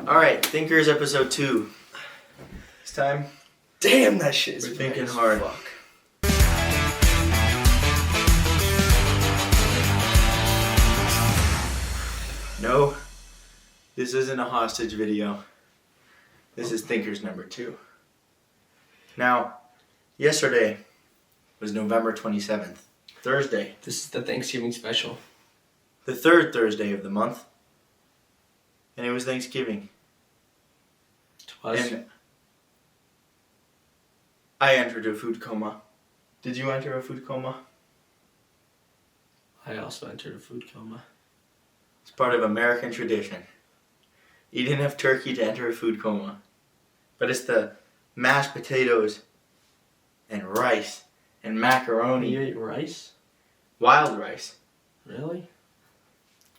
Alright, Thinkers episode 2. This time, Damn, that shit is we're thinking as hard. fuck. No, this isn't a hostage video. This is Thinkers number 2. Now, yesterday was November 27th, Thursday. This is the Thanksgiving special. The third Thursday of the month. And it was Thanksgiving. Twas. And I entered a food coma. Did you enter a food coma? I also entered a food coma. It's part of American tradition. Eat enough turkey to enter a food coma. But it's the mashed potatoes and rice and macaroni. You ate rice? Wild rice. Really?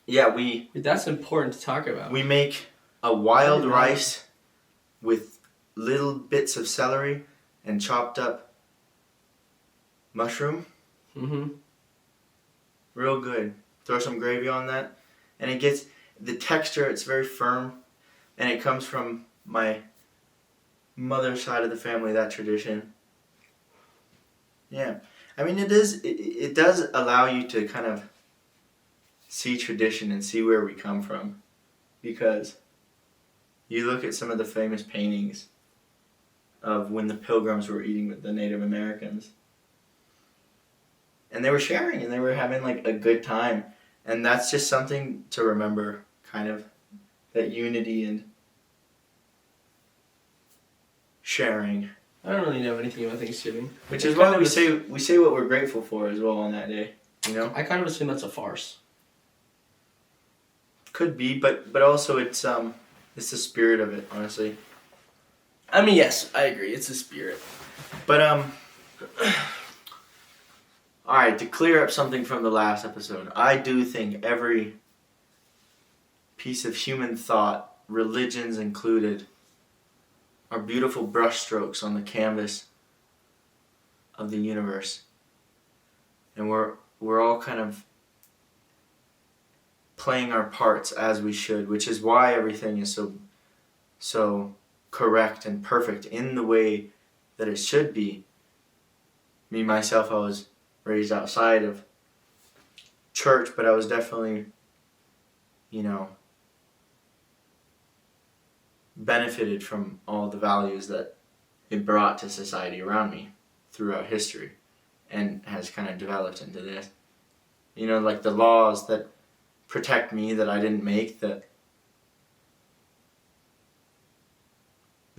Yeah, Wait, that's important to talk about. we make a wild rice with little bits of celery and chopped up mushroom. Mm-hmm. Real good. Throw some gravy on that. And it gets the texture, it's very firm. And it comes from my mother's side of the family, that tradition. Yeah. I mean, it does allow you to kind of see tradition and see where we come from. Because you look at some of the famous paintings of when the Pilgrims were eating with the Native Americans. And they were sharing and they were having like a good time. And that's just something to remember, kind of, that unity and sharing. I don't really know anything about Thanksgiving. Which is why we say what we're grateful for as well on that day, you know? I kind of assume that's a farce. Could be, but also it's the spirit of it, honestly. I mean, yes, I agree. It's a spirit. But alright, to clear up something from the last episode, I do think every piece of human thought, religions included, are beautiful brushstrokes on the canvas of the universe. And we're all kind of playing our parts as we should, which is why everything is so correct and perfect in the way that it should be. Me, myself, I was raised outside of church, but I was definitely, benefited from all the values that it brought to society around me throughout history and has kind of developed into this. Like the laws that protect me that I didn't make, the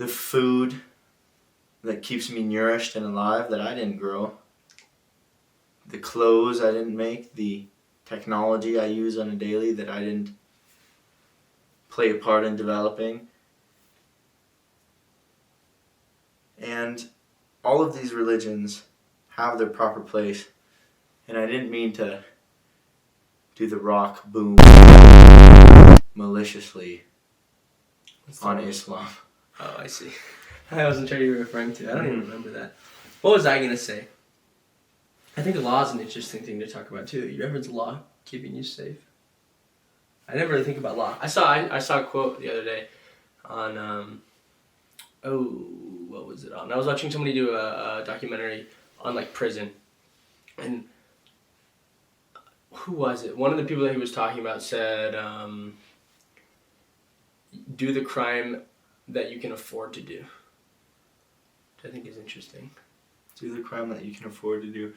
food that keeps me nourished and alive that I didn't grow, the clothes I didn't make, the technology I use on a daily that I didn't play a part in developing. And all of these religions have their proper place. And I didn't mean to do the rock boom maliciously on Islam. Oh, I see. I wasn't sure you were referring to. I don't even remember that. What was I going to say? I think law is an interesting thing to talk about too. You reference law keeping you safe. I never really think about law. I saw a quote the other day on what was it on? I was watching somebody do a documentary on like prison, and who was it? One of the people that he was talking about said, "Do the crime that you can afford to do," which I think is interesting. Do the crime that you can afford to do.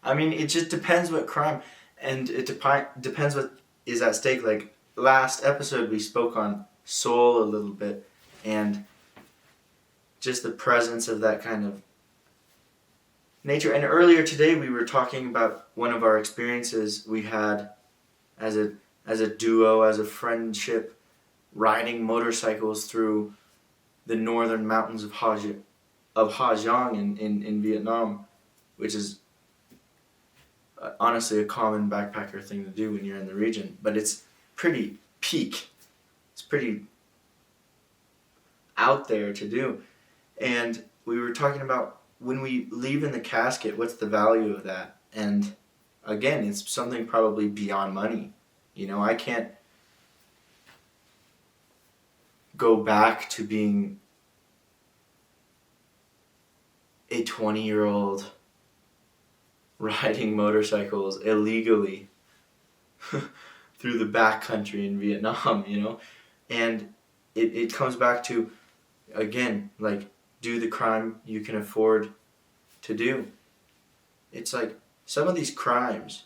I mean, it just depends what crime, and it depends what is at stake. Like last episode, we spoke on soul a little bit, and just the presence of that kind of nature. And earlier today, we were talking about one of our experiences we had as a duo, as a friendship, riding motorcycles through the northern mountains of Ha Giang in Vietnam, which is honestly a common backpacker thing to do when you're in the region. But it's pretty peak. It's pretty out there to do. And we were talking about when we leave in the casket, what's the value of that? And again, it's something probably beyond money. I can't go back to being a 20-year-old riding motorcycles illegally through the backcountry in Vietnam, you know? And it comes back to, again, like, do the crime you can afford to do. It's like, some of these crimes,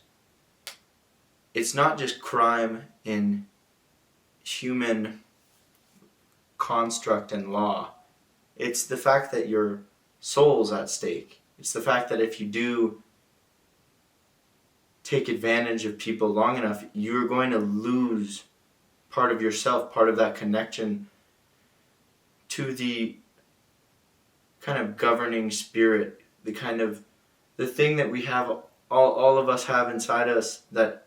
it's not just crime in human construct and law. It's the fact that your soul's at stake. It's the fact that if you do take advantage of people long enough, you're going to lose part of yourself, part of that connection to the kind of governing spirit, the thing that we have, all of us have inside us, that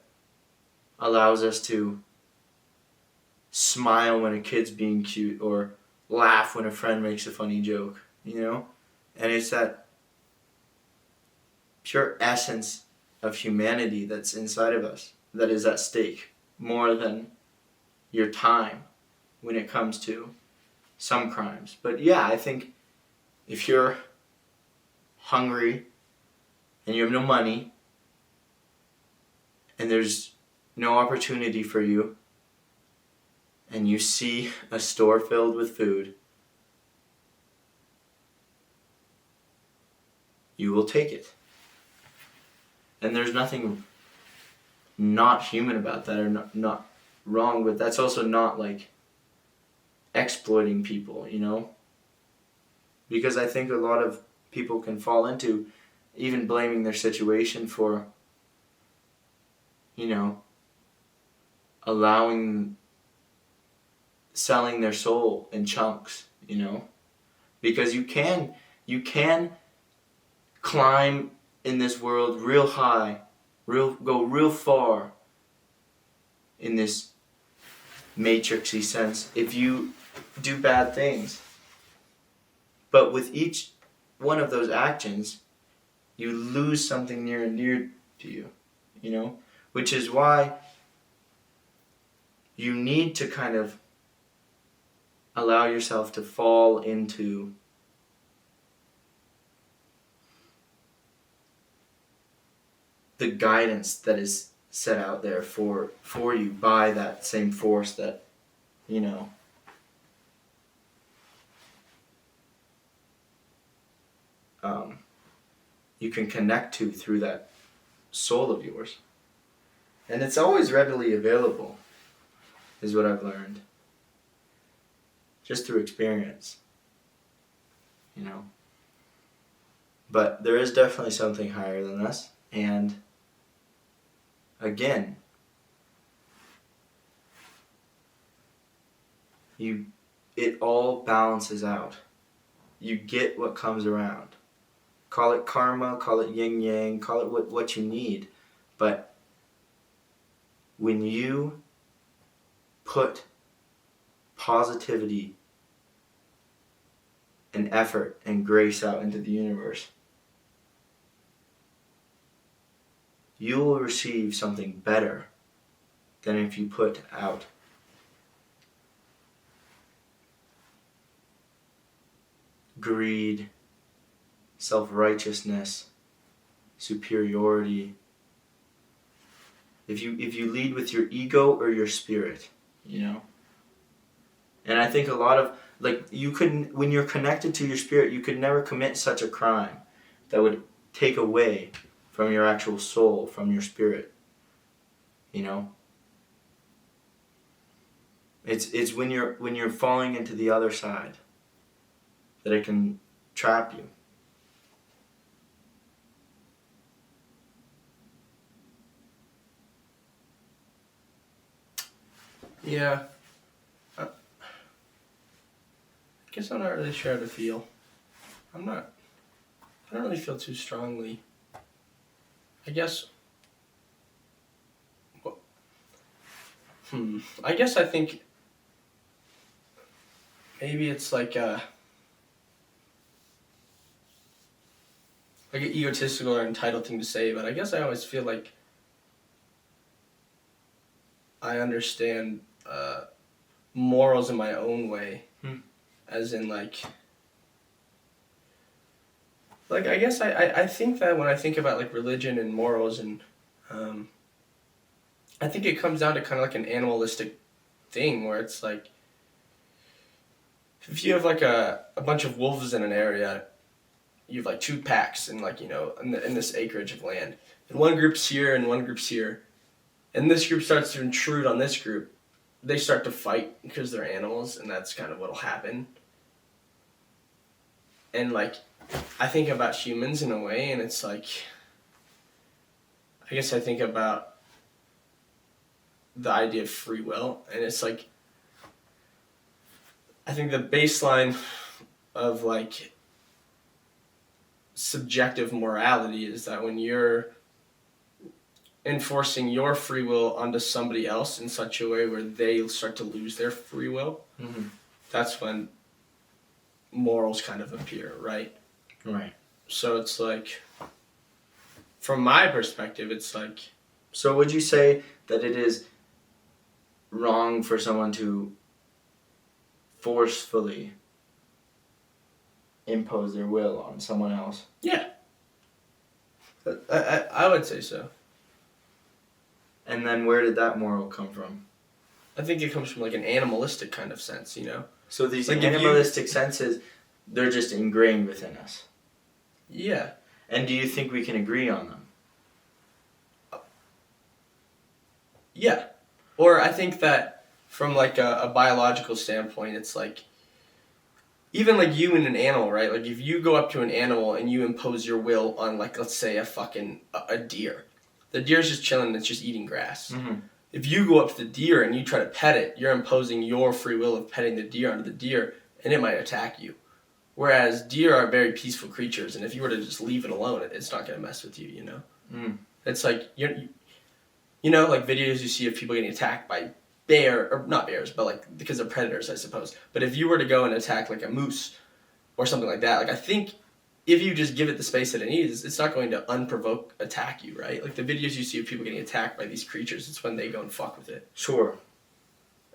allows us to smile when a kid's being cute or laugh when a friend makes a funny joke, you know? And it's that pure essence of humanity that's inside of us that is at stake more than your time when it comes to some crimes. But yeah, I think if you're hungry and you have no money and there's no opportunity for you, and you see a store filled with food, you will take it. And there's nothing not human about that, or not wrong, but that's also not like exploiting people, you know? Because I think a lot of people can fall into even blaming their situation for, you know, selling their soul in chunks, you know? Because you can climb in this world real high, go real far in this matrixy sense if you do bad things. But with each one of those actions, you lose something near and dear to you, you know? Which is why you need to kind of allow yourself to fall into the guidance that is set out there for you by that same force that, you know, you can connect to through that soul of yours. And it's always readily available, is what I've learned. Just through experience, you know. But there is definitely something higher than us, and again, it all balances out. You get what comes around. Call it karma, call it yin yang, call it what you need. But when you put positivity and effort and grace out into the universe, you will receive something better than if you put out greed, self-righteousness, superiority. If you lead with your ego or your spirit, you know. And I think a lot of, like, you couldn't, when you're connected to your spirit, you could never commit such a crime that would take away from your actual soul, from your spirit, you know. It's when you're falling into the other side that it can trap you. Yeah. I guess I'm not really sure how to feel. I don't really feel too strongly. I guess. I guess I think maybe it's like an egotistical or entitled thing to say, but I guess I always feel like I understand morals in my own way. Hmm. As in, like I guess I think that when I think about, like, religion and morals and, I think it comes down to kind of like an animalistic thing where it's like, if you have like a bunch of wolves in an area, you have like two packs and, like, in this acreage of land. And one group's here and one group's here. And this group starts to intrude on this group. They start to fight because they're animals, and that's kind of what'll happen. And, like, I think about humans in a way, and it's like, I guess I think about the idea of free will, and it's like, I think the baseline of, like, subjective morality is that when you're enforcing your free will onto somebody else in such a way where they start to lose their free will, that's when morals kind of appear, right? Right. So it's like, from my perspective, it's like... So would you say that it is wrong for someone to forcefully impose their will on someone else? Yeah. I would say so. And then where did that moral come from? I think it comes from, like, an animalistic kind of sense, So these like, animalistic senses, they're just ingrained within us. Yeah. And do you think we can agree on them? Yeah. Or I think that from, like, a biological standpoint, it's like, even, like, you and an animal, right? Like, if you go up to an animal and you impose your will on, like, let's say a deer. The deer's just chilling and it's just eating grass. Mm-hmm. If you go up to the deer and you try to pet it, you're imposing your free will of petting the deer onto the deer, and it might attack you. Whereas deer are very peaceful creatures, and if you were to just leave it alone, it's not going to mess with you, It's like, like videos you see of people getting attacked by or not bears, but, like, because they're predators, I suppose. But if you were to go and attack, like, a moose or something like that, like, I think if you just give it the space that it needs, it's not going to unprovoked attack you, right? Like, the videos you see of people getting attacked by these creatures, it's when they go and fuck with it. Sure.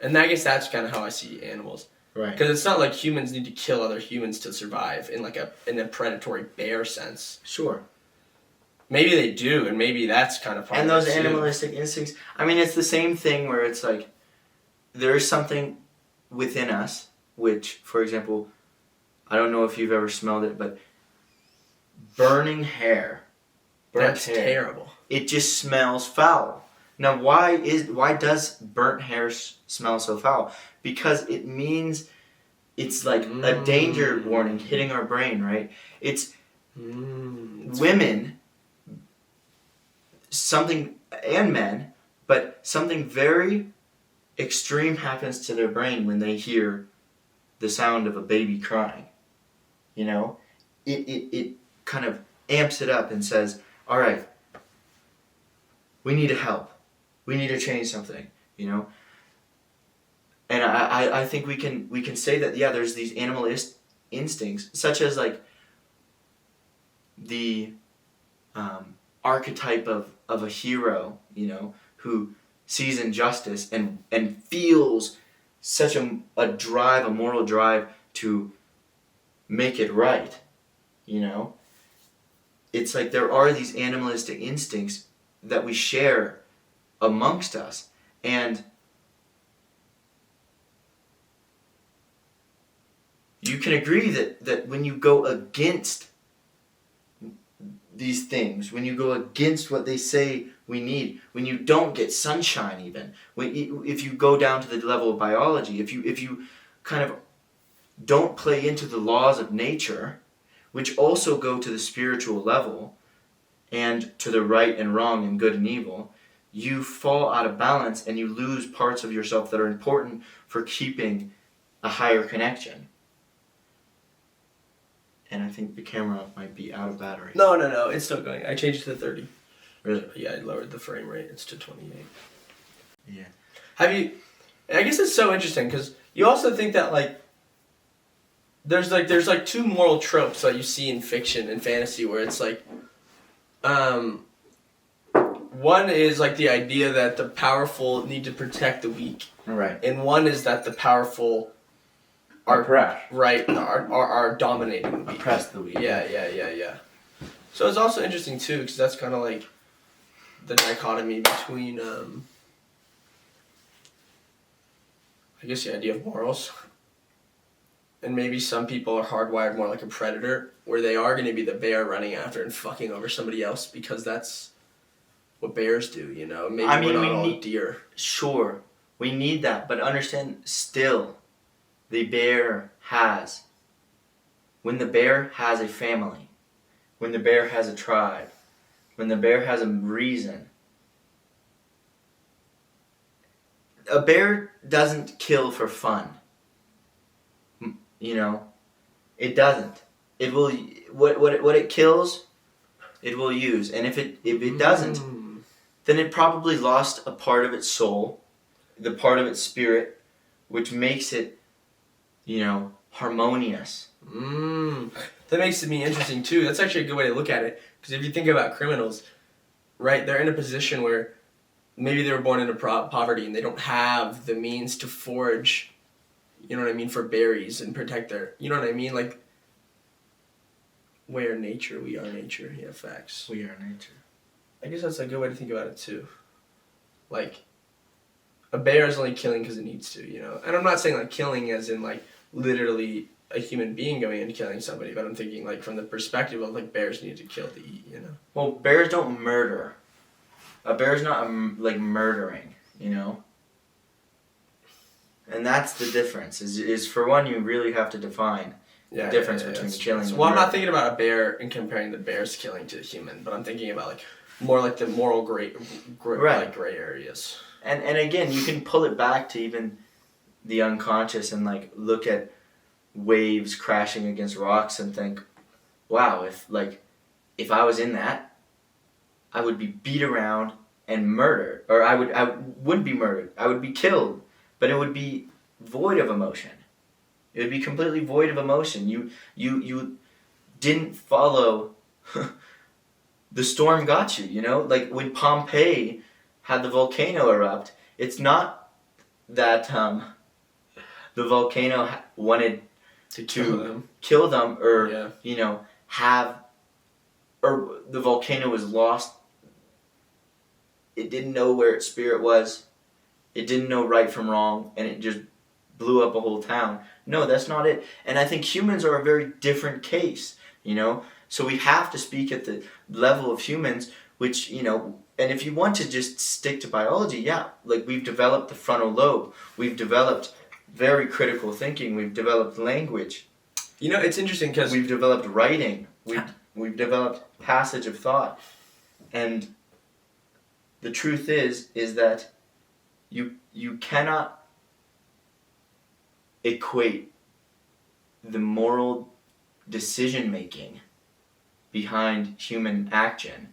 And I guess that's kind of how I see animals. Right. Because it's not like humans need to kill other humans to survive in a predatory bear sense. Sure. Maybe they do, and maybe that's kind of part and of it those too. Animalistic instincts. I mean, it's the same thing where it's like, there is something within us, which, for example, I don't know if you've ever smelled it, but burning hair. That's terrible. It just smells foul. Now, why does burnt hair smell so foul? Because it means it's like a danger warning hitting our brain, right? It's women, and men, but something very extreme happens to their brain when they hear the sound of a baby crying. It kind of amps it up and says, all right, we need to help. We need to change something, And I think we can say that, yeah, there's these animal instincts, such as, like, the archetype of a hero, who sees injustice and feels such a moral drive to make it right, It's like there are these animalistic instincts that we share amongst us, and you can agree that when you go against these things, when you go against what they say we need, when you don't get sunshine, even if you go down to the level of biology, if you kind of don't play into the laws of nature, which also go to the spiritual level and to the right and wrong and good and evil, you fall out of balance and you lose parts of yourself that are important for keeping a higher connection. And I think the camera might be out of battery. No, it's still going. I changed it to 30. Really? Yeah, I lowered the frame rate. It's to 28. Yeah. I guess it's so interesting because you also think that, like, there's two moral tropes that you see in fiction and fantasy where it's like, one is like the idea that the powerful need to protect the weak, Right. and one is that the powerful are are dominating the weak. Oppress the weak. Yeah. So it's also interesting too, because that's kind of like the dichotomy between, I guess, the idea of morals. And maybe some people are hardwired more like a predator, where they are going to be the bear running after and fucking over somebody else because that's what bears do, you know? Maybe we're not all deer. Sure, we need that, but understand still, the bear has. When the bear has a family, when the bear has a tribe, when the bear has a reason, a bear doesn't kill for fun. You know, it doesn't. It will what it kills, it will use, and if it doesn't, then it probably lost a part of its soul, the part of its spirit, which makes it, harmonious. That makes it me interesting too. That's actually a good way to look at it, because if you think about criminals, right, they're in a position where maybe they were born into poverty and they don't have the means to forage, you know what I mean, for berries and protect their, you know what I mean, like, we are nature. Yeah, facts. We are nature. I guess that's a good way to think about it too. Like, a bear is only killing because it needs to, you know? And I'm not saying like killing as in like literally a human being going and killing somebody, but I'm thinking like from the perspective of like bears need to kill to eat, you know? Well, bears don't murder. A bear's not like murdering, you know? And that's the difference. Is for one, you really have to define the difference between killing and well, I'm murder. not thinking about a bear and comparing the bear's killing to the human, but I'm thinking about like more like the moral gray areas. And again, you can pull it back to even the unconscious and like look at waves crashing against rocks and think, wow, if I was in that, I would be beat around and murdered, or I wouldn't be murdered. I would be killed, but it would be void of emotion. It would be completely void of emotion. You didn't follow. The storm got you, you know? Like when Pompeii had the volcano erupt, it's not that the volcano wanted to kill them or, or the volcano was lost. It didn't know where its spirit was. It didn't know right from wrong, and it just blew up a whole town. No, that's not it. And I think humans are a very different case, you know? So we have to speak at the level of humans, which, and if you want to just stick to biology, yeah, like we've developed the frontal lobe. We've developed very critical thinking. We've developed language. You know, it's interesting because we've developed writing. We've developed passage of thought. And the truth is that you cannot equate the moral decision-making behind human action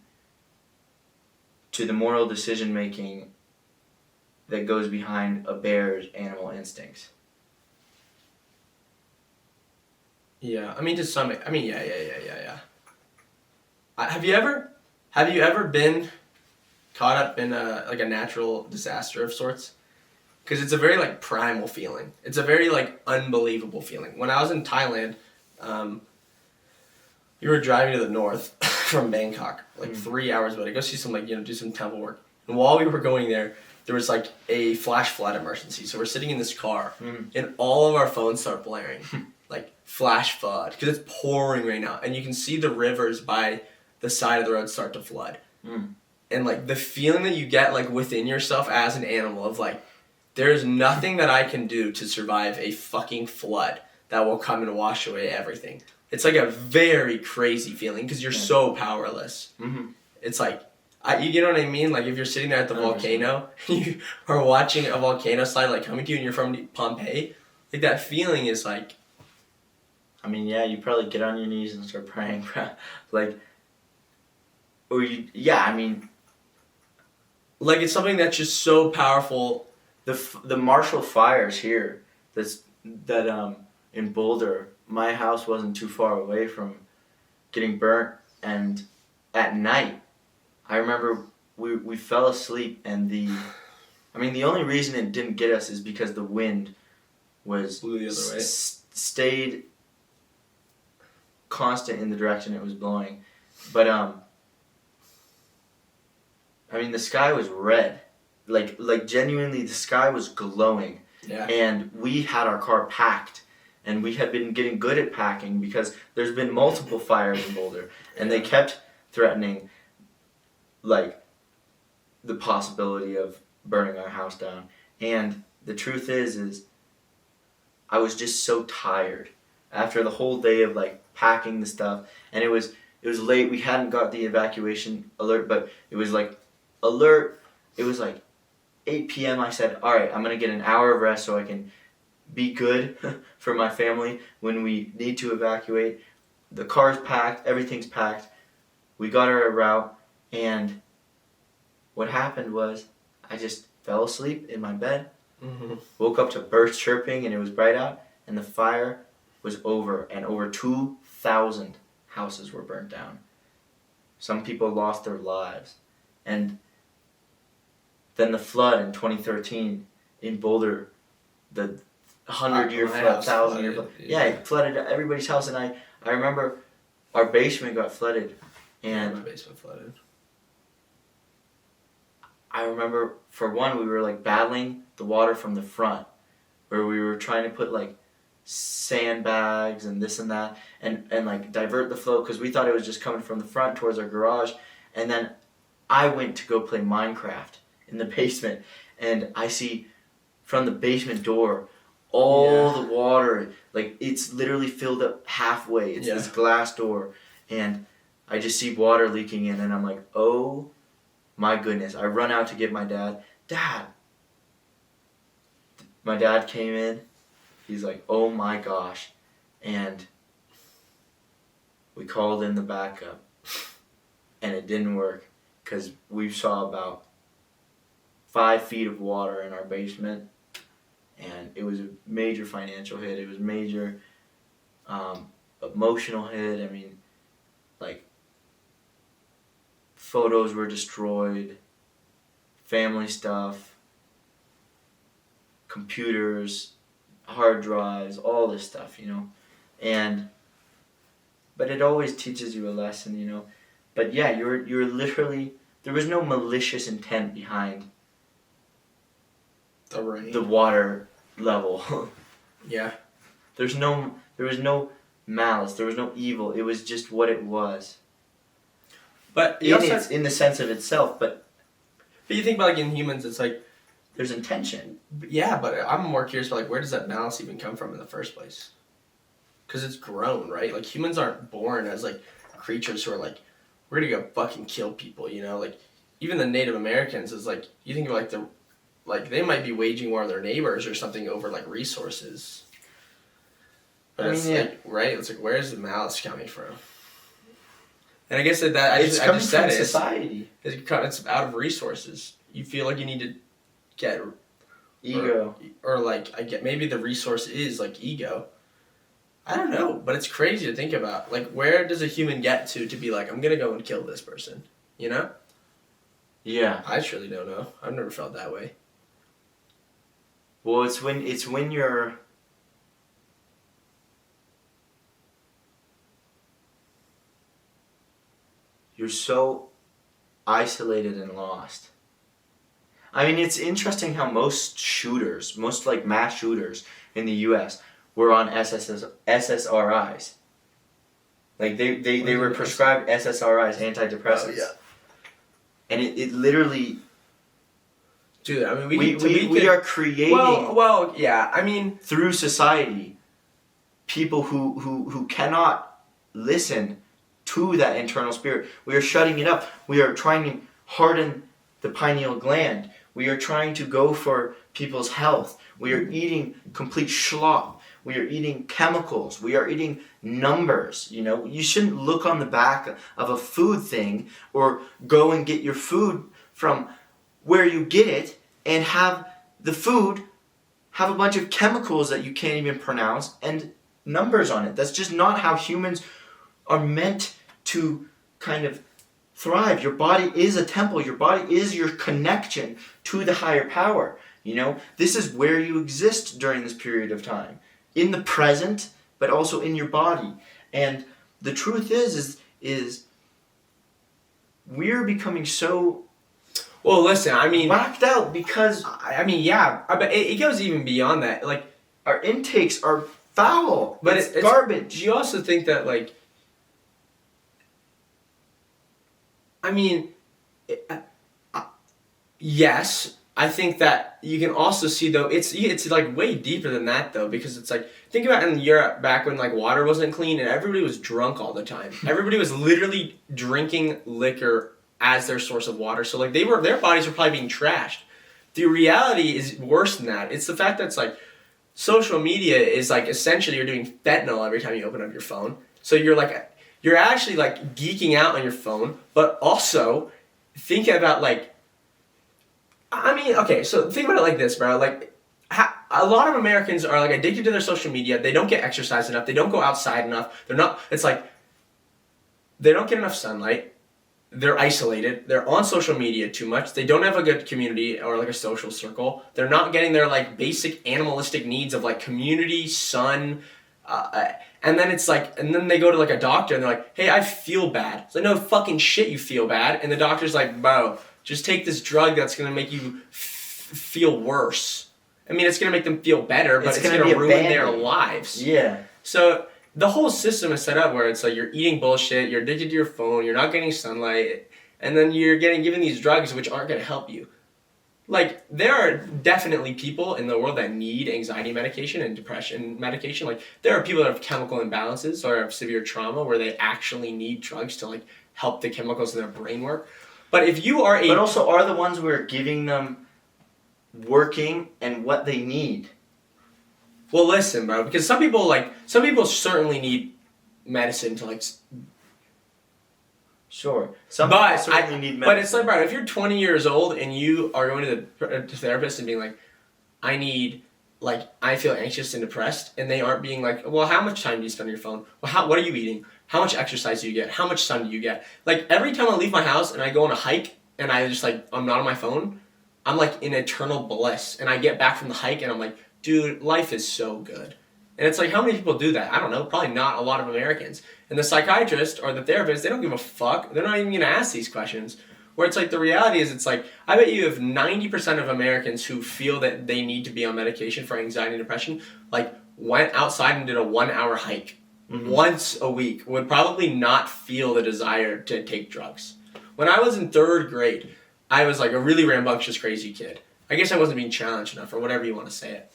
to the moral decision-making that goes behind a bear's animal instincts. Yeah, I mean, yeah. Have you ever been caught up in a natural disaster of sorts? Because it's a very like primal feeling. It's a very like unbelievable feeling. When I was in Thailand, we were driving to the north from Bangkok, 3 hours away to go see some do some temple work. And while we were going there was like a flash flood emergency. So we're sitting in this car, and all of our phones start blaring, like flash flood, because it's pouring right now, and you can see the rivers by the side of the road start to flood. And like the feeling that you get like within yourself as an animal of like, there's nothing that I can do to survive a fucking flood that will come and wash away everything. It's like a very crazy feeling because you're so powerless. It's like, you know what I mean? Like if you're sitting there at the volcano, you are watching a volcano slide like coming to you and you're from Pompeii, like that feeling is like... I mean, yeah, you probably get on your knees and start praying. Like it's something that's just so powerful. The Marshall fires here, that in Boulder, my house wasn't too far away from getting burnt, and at night, I remember we fell asleep, and the only reason it didn't get us is because the wind was Blew the other way. stayed constant in the direction it was blowing. But the sky was red. Like genuinely, the sky was glowing. Yeah. And we had our car packed, and we had been getting good at packing because there's been multiple fires in Boulder, and they kept threatening, like, the possibility of burning our house down. And the truth is I was just so tired after the whole day of like packing the stuff, and it was late. We hadn't got the evacuation alert, but it was like alert. It was like 8 p.m. I said, all right, I'm gonna get an hour of rest so I can be good for my family when we need to evacuate. The car's packed, everything's packed. We got our route, and what happened was I just fell asleep in my bed. Mm-hmm. Woke up to birds chirping, and it was bright out, and the fire was over, and over 2,000 houses were burnt down. Some people lost their lives. And then the flood in 2013 in Boulder, the 100-year flood, 1,000-year flood. Yeah, it flooded everybody's house, and I remember our basement got flooded. And my basement flooded. I remember, for one, we were like battling the water from the front, where we were trying to put like sandbags and this and that, and like divert the flow, because we thought it was just coming from the front towards our garage. And then I went to go play Minecraft in the basement, and I see from the basement door all the water, like it's literally filled up halfway. It's this glass door, and I just see water leaking in, and I'm like, oh my goodness. I run out to get my dad. Dad! My dad came in. He's like, oh my gosh. And we called in the backup. And it didn't work, because we saw about 5 feet of water in our basement. And it was a major financial hit. It was a major emotional hit. I mean, like, photos were destroyed, family stuff, computers, hard drives, all this stuff, you know. But it always teaches you a lesson, you know. But yeah, you're literally, there was no malicious intent behind the water level. Yeah. There was no malice, there was no evil. It was just what it was. But in the sense of itself, but you think about, like, in humans, it's like there's intention. Yeah, but I'm more curious about, like, where does that malice even come from in the first place? Because it's grown, right? Like, humans aren't born as, like, creatures who are like, we're gonna go fucking kill people, you know? Like, even the Native Americans is like, you think of like they might be waging war on their neighbors or something over, like, resources. But like, right? It's like, where's the malice coming from? And I guess It's coming from society. It's out of resources. You feel like you need to get ego, or like maybe the resource is like ego. I don't know, but it's crazy to think about. Like, where does a human get to be like, I'm gonna go and kill this person? You know? Yeah. I truly don't know. I've never felt that way. Well, it's when you're so isolated and lost. I mean, it's interesting how most like mass shooters in the U.S. were on SSRIs. Like, they were prescribed SSRIs, antidepressants. Oh, yeah. And it literally... Dude, I mean, we are creating... Well, yeah, I mean... Through society, people who cannot listen to that internal spirit. We are shutting it up. We are trying to harden the pineal gland. We are trying to go for people's health. We are eating complete schlop. We are eating chemicals. We are eating numbers. You know, you shouldn't look on the back of a food thing or go and get your food from where you get it and have the food have a bunch of chemicals that you can't even pronounce and numbers on it. That's just not how humans are meant to kind of thrive. Your body is a temple. Your body is your connection to the higher power. You know, this is where you exist during this period of time. In the present, but also in your body. And the truth is we're becoming so Well, listen, I mean, whacked out because I mean, yeah, but it goes even beyond that. Like, our intakes are foul. but it's garbage. Do you also think that, like, I mean, yes, I think that you can also see, though, it's like way deeper than that, though, because it's like, think about in Europe back when like water wasn't clean and everybody was drunk all the time. Everybody was literally drinking liquor as their source of water. So like their bodies were probably being trashed. The reality is worse than that. It's the fact that it's like social media is like essentially you're doing fentanyl every time you open up your phone. So you're actually like geeking out on your phone, but also think about like, I mean, okay, so think about it like this, bro. Like, a lot of Americans are like addicted to their social media. They don't get exercise enough. They don't go outside enough. It's like, they don't get enough sunlight. They're isolated. They're on social media too much. They don't have a good community or like a social circle. They're not getting their like basic animalistic needs of like community, sun, and then it's like, and then they go to like a doctor and they're like, hey, I feel bad. It's like, no fucking shit, you feel bad. And the doctor's like, bro, just take this drug that's gonna make you feel worse. I mean, it's gonna make them feel better, but it's gonna ruin their lives. Yeah. So the whole system is set up where it's like you're eating bullshit, you're addicted to your phone, you're not getting sunlight, and then you're getting given these drugs which aren't gonna help you. Like, there are definitely people in the world that need anxiety medication and depression medication. Like, there are people that have chemical imbalances or have severe trauma where they actually need drugs to, like, help the chemicals in their brain work. But if you are But also, are the ones we're giving them working and what they need? Well, listen, bro, because some people certainly need medicine to, like... Sure. Some people certainly need medicine. But it's like, bro, if you're 20 years old and you are going to the therapist and being like, I feel anxious and depressed, and they aren't being like, well, how much time do you spend on your phone? Well, what are you eating? How much exercise do you get? How much sun do you get? Like, every time I leave my house and I go on a hike and I just, like, I'm not on my phone, I'm, like, in eternal bliss. And I get back from the hike and I'm like, dude, life is so good. And it's like, how many people do that? I don't know. Probably not a lot of Americans. And the psychiatrist or the therapist, they don't give a fuck. They're not even going to ask these questions. Where it's like, the reality is, it's like, I bet you if 90% of Americans who feel that they need to be on medication for anxiety and depression, like, went outside and did a 1-hour hike once a week, would probably not feel the desire to take drugs. When I was in 3rd grade, I was like a really rambunctious, crazy kid. I guess I wasn't being challenged enough, or whatever you want to say it.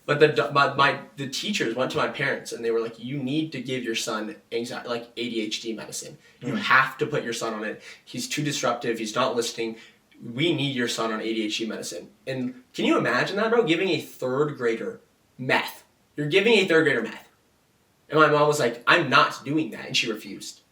But the teachers went to my parents and they were like, you need to give your son anxiety, like ADHD medicine. You have to put your son on it. He's too disruptive. He's not listening. We need your son on ADHD medicine. And can you imagine that, bro? Giving a 3rd grader meth. You're giving a 3rd grader meth. And my mom was like, I'm not doing that. And she refused.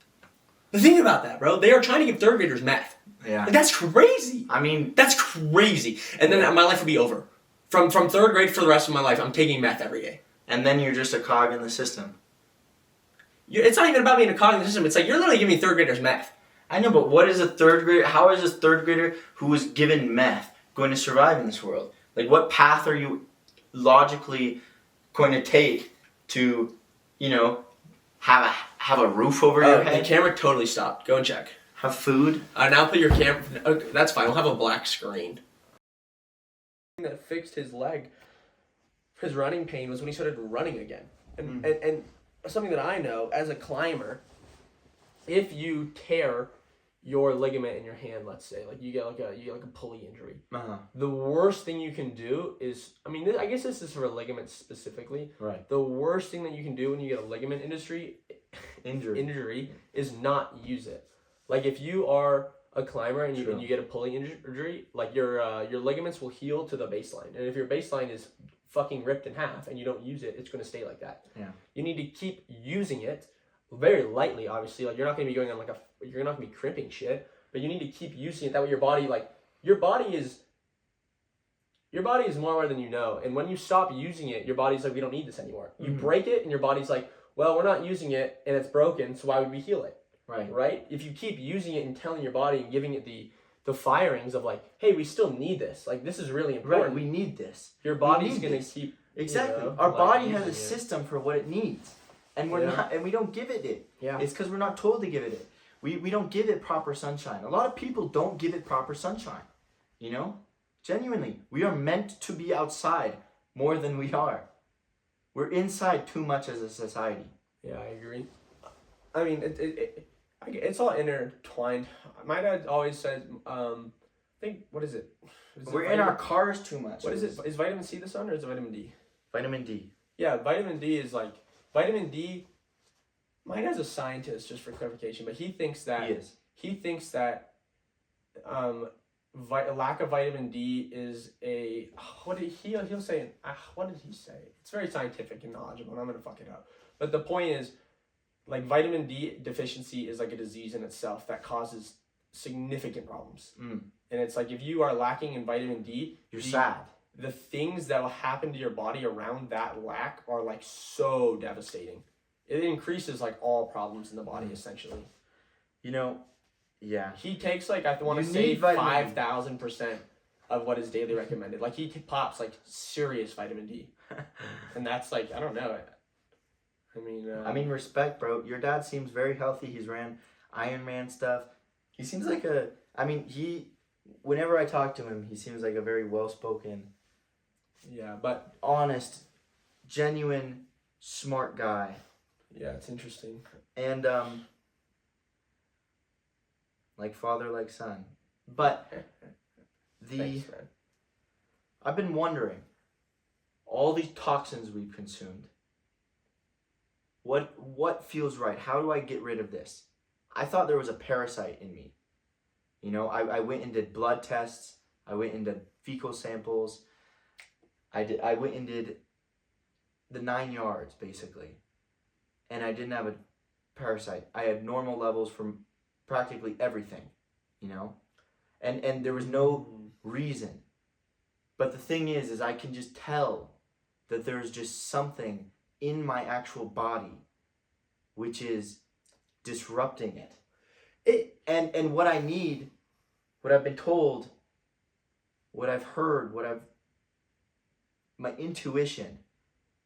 But think about that, bro. They are trying to give 3rd graders meth. Yeah. Like, that's crazy. I mean... That's crazy. And then my life would be over. From 3rd grade for the rest of my life, I'm taking meth every day. And then you're just a cog in the system. It's not even about being a cog in the system. It's like, you're literally giving 3rd graders meth. I know, but what is a 3rd grader... How is a 3rd grader who was given meth going to survive in this world? Like, what path are you logically going to take to, you know, have a roof over your head? The camera totally stopped. Go and check. Have food? Now put your camera... Okay, that's fine. We'll have a black screen. That fixed his leg, his running pain, was when he started running again. And something that I know, as a climber, if you tear your ligament in your hand, let's say, like you get like a pulley injury, the worst thing you can do is, I mean, I guess this is for a ligament specifically. Right. The worst thing that you can do when you get a ligament injury is not use it. Like, if you are a climber and you get a pulley injury, like your ligaments will heal to the baseline. And if your baseline is fucking ripped in half and you don't use it, it's going to stay like that. Yeah. You need to keep using it very lightly, obviously. Like, you're not going to be going on you're not going to be crimping shit, but you need to keep using it. That way your body is more aware than you know. And when you stop using it, your body's like, we don't need this anymore. You break it and your body's like, well, we're not using it and it's broken, so why would we heal it? Right. Right? If you keep using it and telling your body and giving it the firings of like, hey, we still need this. Like, this is really important. Right. We need this. Your body's going to keep... Exactly. You know, our like, body has a using it. system for what it needs. And we're not, and we don't give it. Yeah. It's because we're not told to give it. We don't give it proper sunshine. A lot of people don't give it proper sunshine. You know? Genuinely. We are meant to be outside more than we are. We're inside too much as a society. Yeah, I agree. I mean, it's all intertwined. My dad always said, I think, what is it? We're in our cars too much. What is it? Is vitamin C the sun or is it vitamin D? Vitamin D. Yeah, vitamin D is like, vitamin D, my dad's a scientist, just for clarification, but he thinks that, a lack of vitamin D is he'll say, what did he say? It's very scientific and knowledgeable, and I'm going to fuck it up. But the point is, like, vitamin D deficiency is like a disease in itself that causes significant problems. And it's like, if you are lacking in vitamin D, you're sad. The things that will happen to your body around that lack are like so devastating. It increases like all problems in the body, essentially. You know, yeah. He takes like, I want to say 5,000% of what is daily recommended. Like, he pops like serious vitamin D. And that's like, I don't know. I mean, respect, bro. Your dad seems very healthy. He's ran Ironman stuff. He seems like whenever I talk to him, he seems like a very well-spoken, but honest, genuine, smart guy. Yeah, it's interesting. And, like father, like son. But Thanks, man. I've been wondering, all these toxins we've consumed, what feels right? How do I get rid of this? I thought there was a parasite in me. You know, I went and did blood tests. I went and did fecal samples. I went and did the 9 yards, basically. And I didn't have a parasite. I had normal levels from practically everything, you know? And there was no reason. But the thing is I can just tell that there's just something in my actual body which is disrupting it. And what I need, what I've been told, what I've heard, my intuition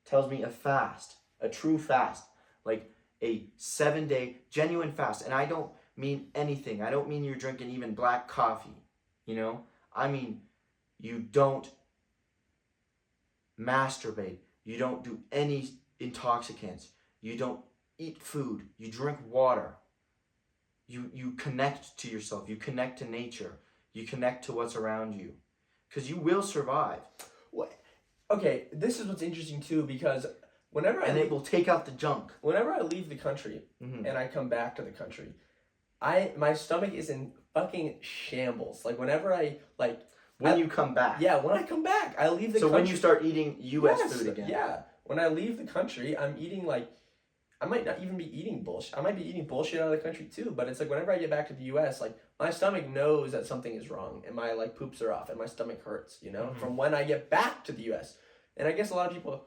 tells me a true fast, like a 7-day genuine fast. And I don't mean anything. I don't mean you're drinking even black coffee, you know? I mean, you don't masturbate. You don't do any intoxicants. You don't eat food. You drink water. You connect to yourself. You connect to nature. You connect to what's around you. Because you will survive. What? Okay, this is what's interesting too, because it will take out the junk. Whenever I leave the country and I come back to the country, my stomach is in fucking shambles. Like, whenever you come back. Yeah, when I come back, I leave the country. So when you start eating U.S. food again. Yeah. When I leave the country, I'm eating I might not even be eating bullshit. I might be eating bullshit out of the country too, but it's like, whenever I get back to the U.S., like, my stomach knows that something is wrong, and my poops are off, and my stomach hurts, you know, from when I get back to the U.S. And I guess a lot of people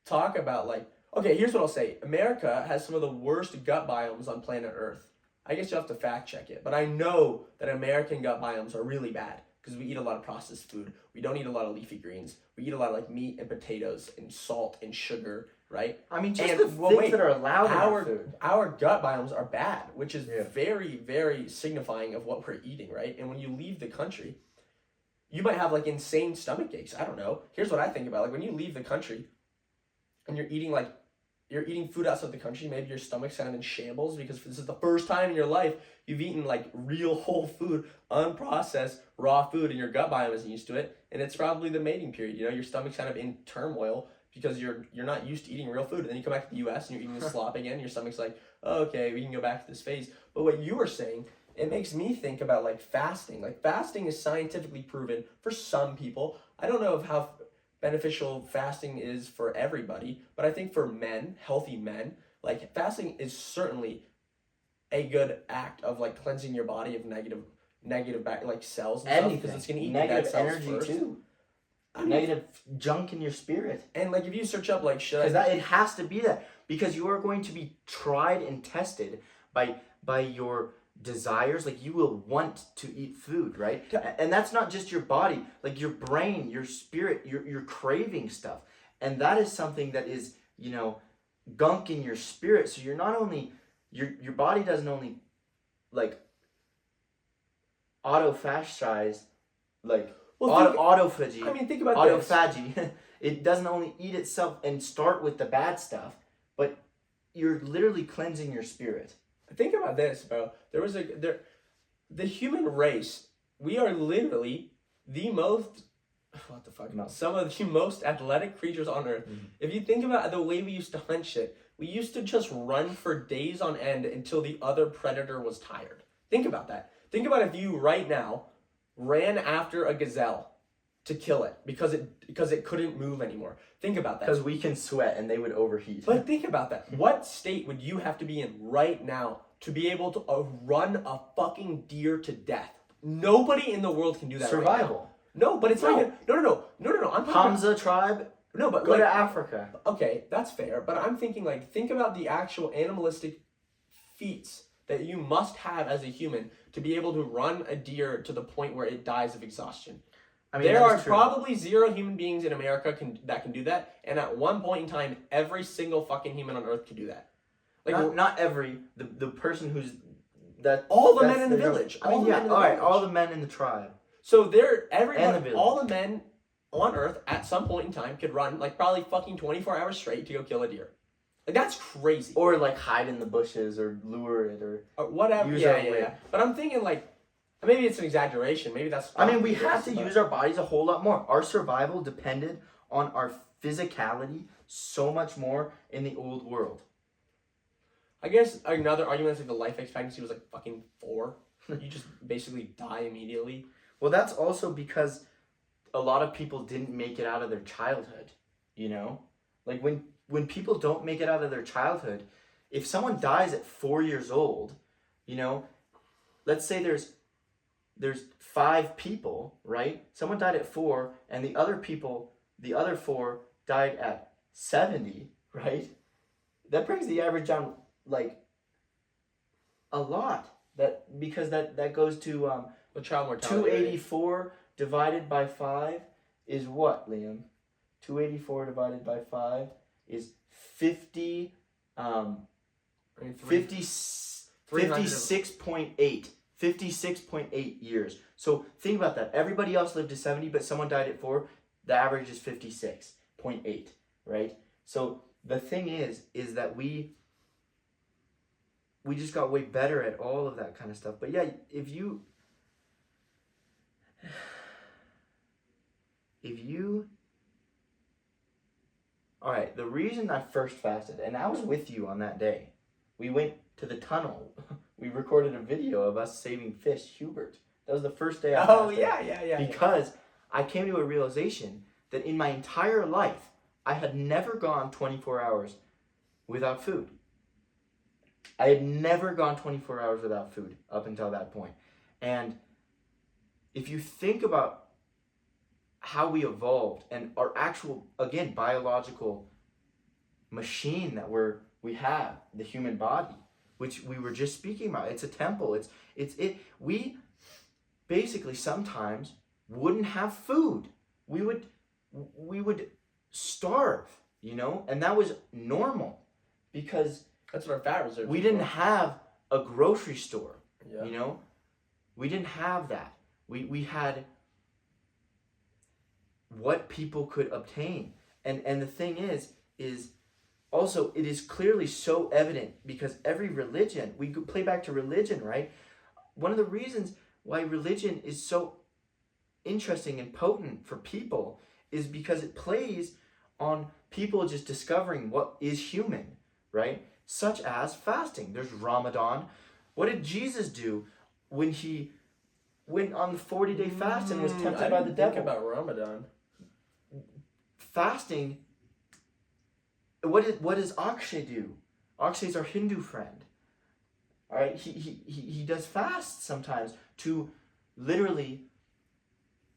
talk about okay, here's what I'll say. America has some of the worst gut biomes on planet Earth. I guess you'll have to fact check it, but I know that American gut biomes are really bad because we eat a lot of processed food. We don't eat a lot of leafy greens. We eat a lot of meat and potatoes and salt and sugar, right? I mean, just things that are allowed in our food. Our gut biomes are bad, which is very, very signifying of what we're eating, right? And when you leave the country, you might have insane stomach aches. I don't know. Here's what I think about. When you leave the country and you're eating food outside the country, maybe your stomach's kind of in shambles because this is the first time in your life you've eaten real whole food, unprocessed, raw food, and your gut biome isn't used to it. And it's probably the mating period. You know, your stomach's kind of in turmoil because you're not used to eating real food. And then you come back to the U.S. and you're eating the slop again. Your stomach's like, oh, okay, we can go back to this phase. But what you were saying, it makes me think about fasting. Fasting is scientifically proven for some people. I don't know how beneficial fasting is for everybody, but I think for men, healthy men, fasting is certainly a good act of cleansing your body of negative cells and stuff, because it's going to eat negative the dead cells energy first. Too. Negative junk in your spirit. And if you search up it has to be that, because you are going to be tried and tested by your desires. Like you will want to eat food, right? Yeah. And that's not just your body, like your brain, your spirit, you're craving stuff. And that is something that is, gunk in your spirit. So you're not only your body doesn't only like autophagize, like autophagy. I mean, think about this. Autophagy. It doesn't only eat itself and start with the bad stuff, but you're literally cleansing your spirit. Think about this, bro. The human race, we are literally the most, what the fuck? No. Some of the most athletic creatures on earth. Mm-hmm. If you think about the way we used to hunt shit, we used to just run for days on end until the other predator was tired. Think about that. Think about if you right now ran after a gazelle to kill it because it couldn't move anymore. Think about that. Because we can sweat and they would overheat. But think about that. What state would you have to be in right now to be able to run a fucking deer to death? Nobody in the world can do that. Survival. Right now. No, but it's not even. No. I'm talking Hamza tribe. No, but go to Africa. Okay, that's fair. But I'm thinking think about the actual animalistic feats that you must have as a human to be able to run a deer to the point where it dies of exhaustion. I mean, there are probably 0 human beings in America that can do that, and at one point in time, every single fucking human on Earth could do that. Like not every the person who's that all the men in the village. All the men in the tribe. So all the men on Earth at some point in time could run probably fucking 24 hours straight to go kill a deer. That's crazy. Or hide in the bushes or lure it or whatever. Yeah. But I'm thinking maybe it's an exaggeration. Maybe that's. I mean, we have to use our bodies a whole lot more. Our survival depended on our physicality so much more in the old world. I guess another argument is the life expectancy was fucking 4. You just basically die immediately. Well, that's also because a lot of people didn't make it out of their childhood. When people don't make it out of their childhood, if someone dies at 4 years old, let's say there's 5 people, right? Someone died at 4, and the other 4 died at 70, right? That brings the average down a lot. Because that goes to the child mortality. 284 divided by 5 is what, Liam? 284 divided by 5 is 50. 56.8. 56.8 years. So think about that. Everybody else lived to 70, but someone died at 4. The average is 56.8, right? So the thing is that we just got way better at all of that kind of stuff. But yeah, if you all right, the reason I first fasted, and I was with you on that day. We went to the tunnel. We recorded a video of us saving fish, Hubert. That was the first day I fasted. Oh, yeah. Because I came to a realization that in my entire life, I had never gone 24 hours without food. I had never gone 24 hours without food up until that point. And if you think about how we evolved and our actual, again, biological machine that we have, the human body, which we were just speaking about. It's a temple. We basically sometimes wouldn't have food. We would starve, and that was normal because that's what our fat reserves. We didn't have a grocery store. Yeah. We didn't have that. We had what people could obtain. And the thing is also it is clearly so evident because every religion, we could play back to religion, right? One of the reasons why religion is so interesting and potent for people is because it plays on people just discovering what is human, right? Such as fasting. There's Ramadan. What did Jesus do when he went on the 40-day fast and was tempted by the devil? Think about Ramadan. Fasting. What does Akshay do? Akshay's our Hindu friend. All right, he does fast sometimes to literally,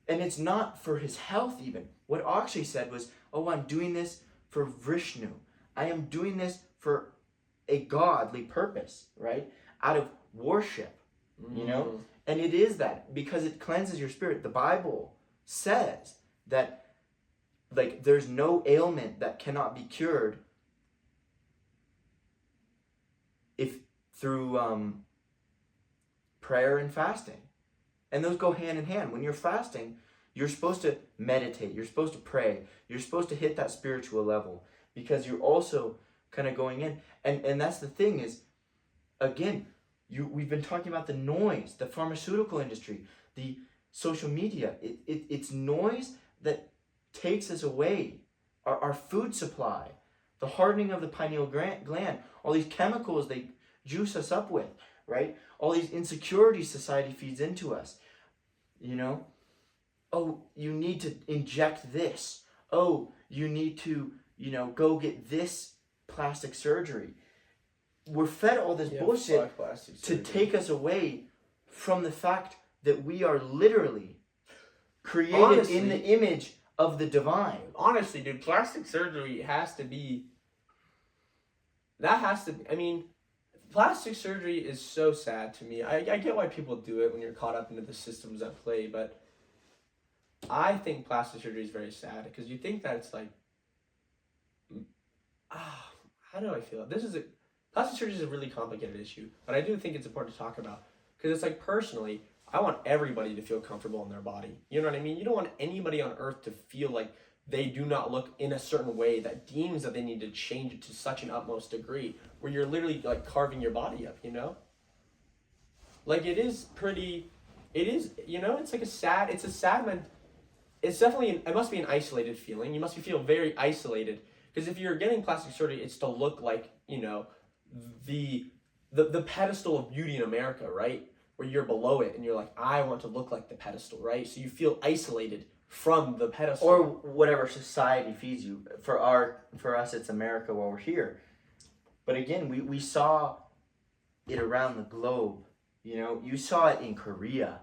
and it's not for his health even. What Akshay said was, "Oh, I'm doing this for Vishnu. I am doing this for a godly purpose, right? out of worship, you know? And it is that because it cleanses your spirit. The Bible says that like there's no ailment that cannot be cured if through prayer and fasting. And those go hand in hand. When you're fasting, you're supposed to meditate, you're supposed to pray, you're supposed to hit that spiritual level, because you're also kind of going in. And that's the thing is, again, we've been talking about the noise, the pharmaceutical industry, the social media. It's noise that takes us away. Our food supply, the hardening of the pineal gland, all these chemicals they juice us up with, right? All these insecurities society feeds into us, you know? Oh, you need to inject this. Oh, you need to, go get this plastic surgery. We're fed all this bullshit to take us away from the fact that we are literally created in the image of the divine. Honestly, dude, plastic surgery has to be... plastic surgery is so sad to me. I get why people do it when you're caught up into the systems at play, but I think plastic surgery is very sad because you think that it's like... how do I feel? Plastic surgery is a really complicated issue, but I do think it's important to talk about because it's like, personally, I want everybody to feel comfortable in their body. You know what I mean? You don't want anybody on earth to feel like they do not look in a certain way that deems that they need to change it to such an utmost degree where you're literally like carving your body up, you know? Like it is, it's like it's definitely, it must be an isolated feeling. You must feel very isolated because if you're getting plastic surgery, it's to look like, the pedestal of beauty in America, right? Where you're below it and you're like, I want to look like the pedestal, right? So you feel isolated from the pedestal. Or whatever society feeds you. For us, it's America while we're here. But again, we saw it around the globe. You saw it in Korea,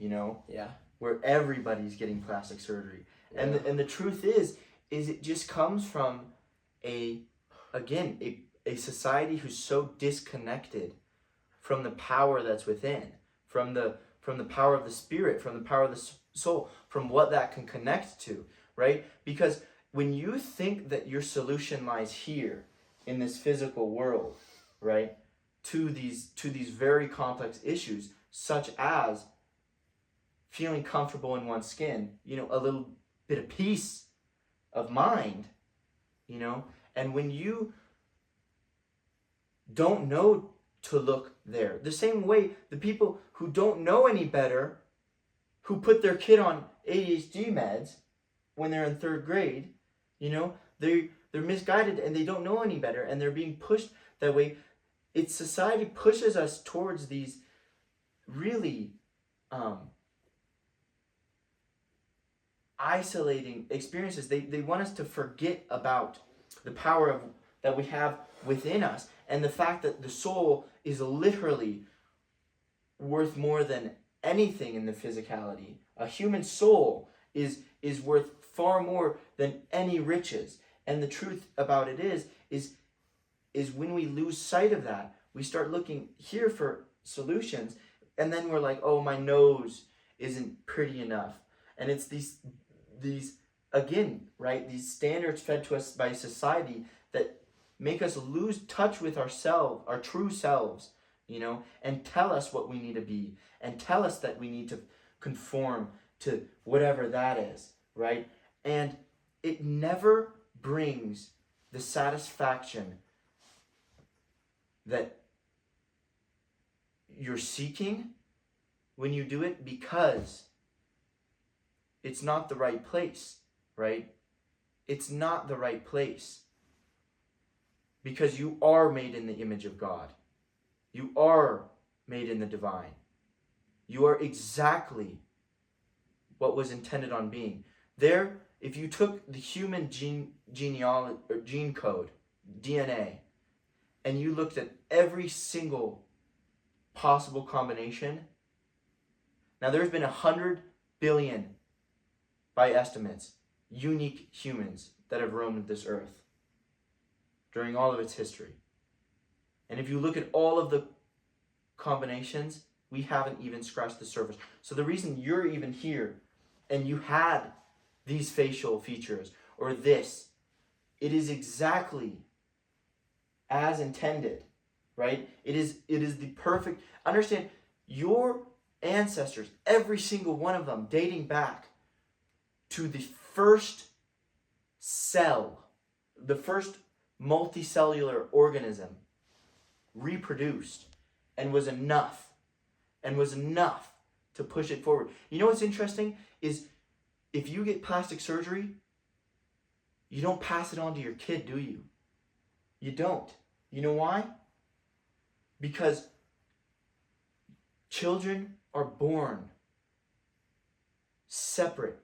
Yeah. Where everybody's getting plastic surgery. Yeah. And the truth is it just comes from a society who's so disconnected from the power that's within, from the power of the spirit, from the power of the soul, from what that can connect to, right? Because when you think that your solution lies here in this physical world, right, to these very complex issues, such as feeling comfortable in one's skin, a little bit of peace of mind, and when you don't know to look there. The same way the people who don't know any better, who put their kid on ADHD meds when they're in 3rd grade, they're misguided and they don't know any better and they're being pushed that way. It's society pushes us towards these really isolating experiences. They want us to forget about the power that we have within us, and the fact that the soul is literally worth more than anything in the physicality. A human soul is worth far more than any riches. And the truth about it is when we lose sight of that, we start looking here for solutions, and then we're like, oh, my nose isn't pretty enough. And it's these again, right, these standards fed to us by society that make us lose touch with ourselves, our true selves, and tell us what we need to be, and tell us that we need to conform to whatever that is, right? And it never brings the satisfaction that you're seeking when you do it, because it's not the right place, right? It's not the right place. Because you are made in the image of God. You are made in the divine. You are exactly what was intended on being. There, if you took the human genealogy or gene code, DNA, and you looked at every single possible combination, now there's been 100 billion, by estimates, unique humans that have roamed this earth during all of its history. And if you look at all of the combinations, we haven't even scratched the surface. So the reason you're even here and you had these facial features or this, it is exactly as intended, right? It is the perfect. Understand, your ancestors, every single one of them, dating back to the first cell, the first multicellular organism, reproduced and was enough to push it forward. You know what's interesting is if you get plastic surgery, you don't pass it on to your kid, do you? You don't. You know why? Because children are born separate,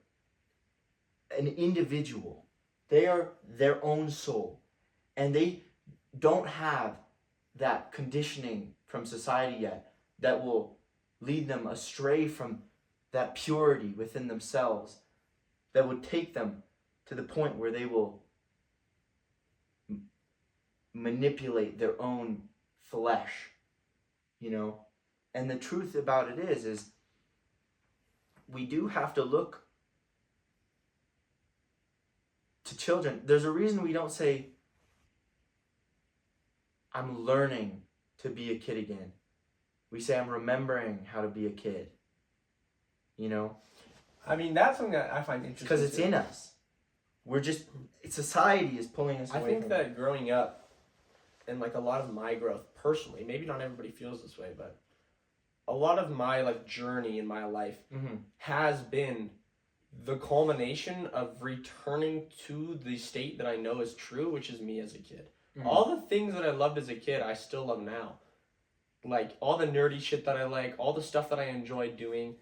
an individual. They are their own soul. And they don't have that conditioning from society yet that will lead them astray from that purity within themselves that would take them to the point where they will manipulate their own flesh, you know. And the truth about it is we do have to look to children. There's a reason we don't say, I'm learning to be a kid again. We say, I'm remembering how to be a kid. You know? I mean, that's something that I find interesting. Because it's in us. We're just, society is pulling us away. I think that growing up, and like a lot of my growth personally, maybe not everybody feels this way, but a lot of my like journey in my life has been the culmination of returning to the state that I know is true, which is me as a kid. All the things that I loved as a kid, I still love now. Like all the nerdy shit that I like, all the stuff that I enjoy doing.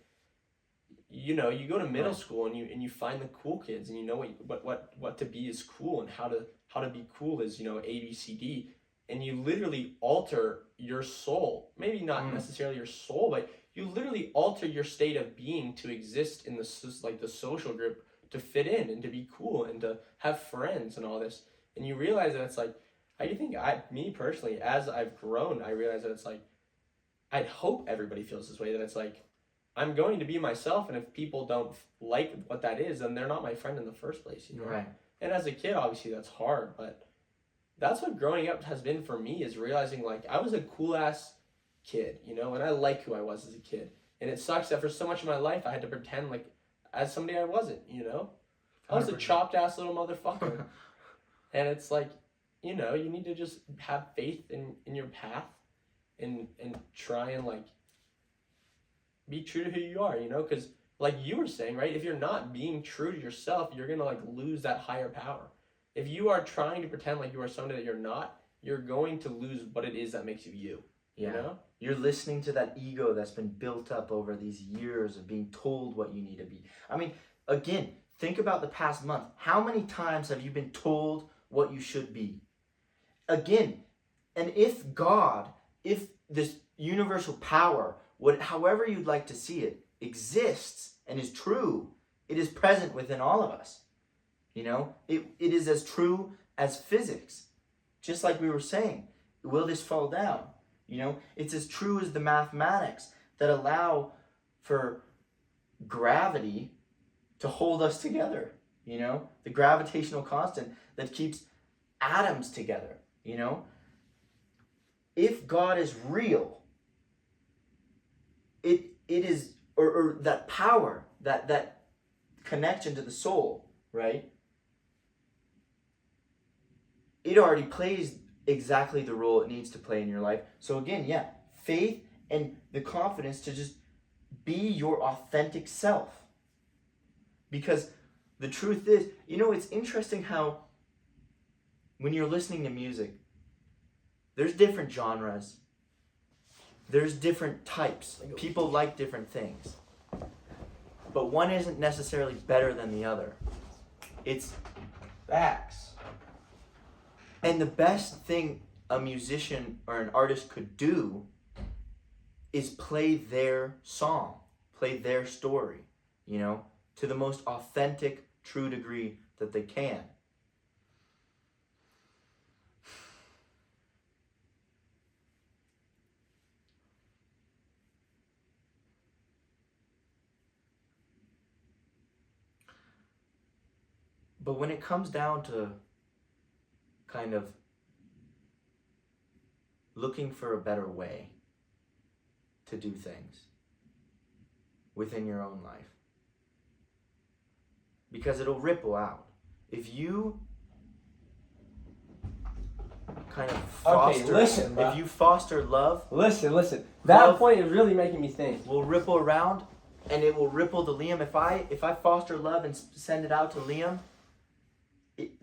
You know, you go to middle school and you find the cool kids and you know what to be is cool and how to be cool is, you know, A, B, C, D. And you literally alter your soul. Maybe not necessarily your soul, but you literally alter your state of being to exist in the social group, to fit in and to be cool and to have friends and all this. And you realize that it's like, I think me personally, as I've grown, I realize that it's like, I'd hope everybody feels this way, that it's like, I'm going to be myself, and if people don't like what that is, then they're not my friend in the first place, you know? Right. And as a kid, obviously, that's hard, but that's what growing up has been for me, is realizing, like, I was a cool-ass kid, you know, and I like who I was as a kid. And it sucks that for so much of my life, I had to pretend like, as somebody I wasn't, you know? I was a chopped-ass little motherfucker. And it's like, you know, you need to just have faith in your path and try and, like, be true to who you are, you know? Because, like you were saying, right, if you're not being true to yourself, you're going to, like, lose that higher power. If you are trying to pretend like you are somebody that you're not, you're going to lose what it is that makes you you. Yeah. You know? You're listening to that ego that's been built up over these years of being told what you need to be. I mean, again, think about the past month. How many times have you been told what you should be? Again, and if God, if this universal power, however you'd like to see it, exists and is true, it is present within all of us. You know, it is as true as physics. Just like we were saying, will this fall down? You know, it's as true as the mathematics that allow for gravity to hold us together. You know, the gravitational constant that keeps atoms together. You know, if God is real, it is, or that power, that connection to the soul, right? It already plays exactly the role it needs to play in your life. So again, yeah, faith and the confidence to just be your authentic self. Because the truth is, you know, it's interesting how when you're listening to music, there's different genres. There's different types. People like different things. But one isn't necessarily better than the other. It's Facts. And the best thing a musician or an artist could do is play their song, play their story, you know, to the most authentic, true degree that they can. But when it comes down to kind of looking for a better way to do things within your own life, because it'll ripple out. If you kind of foster, if you foster love, listen. That love point is really making me think. will ripple around, and it will ripple to Liam. If I foster love and send it out to Liam,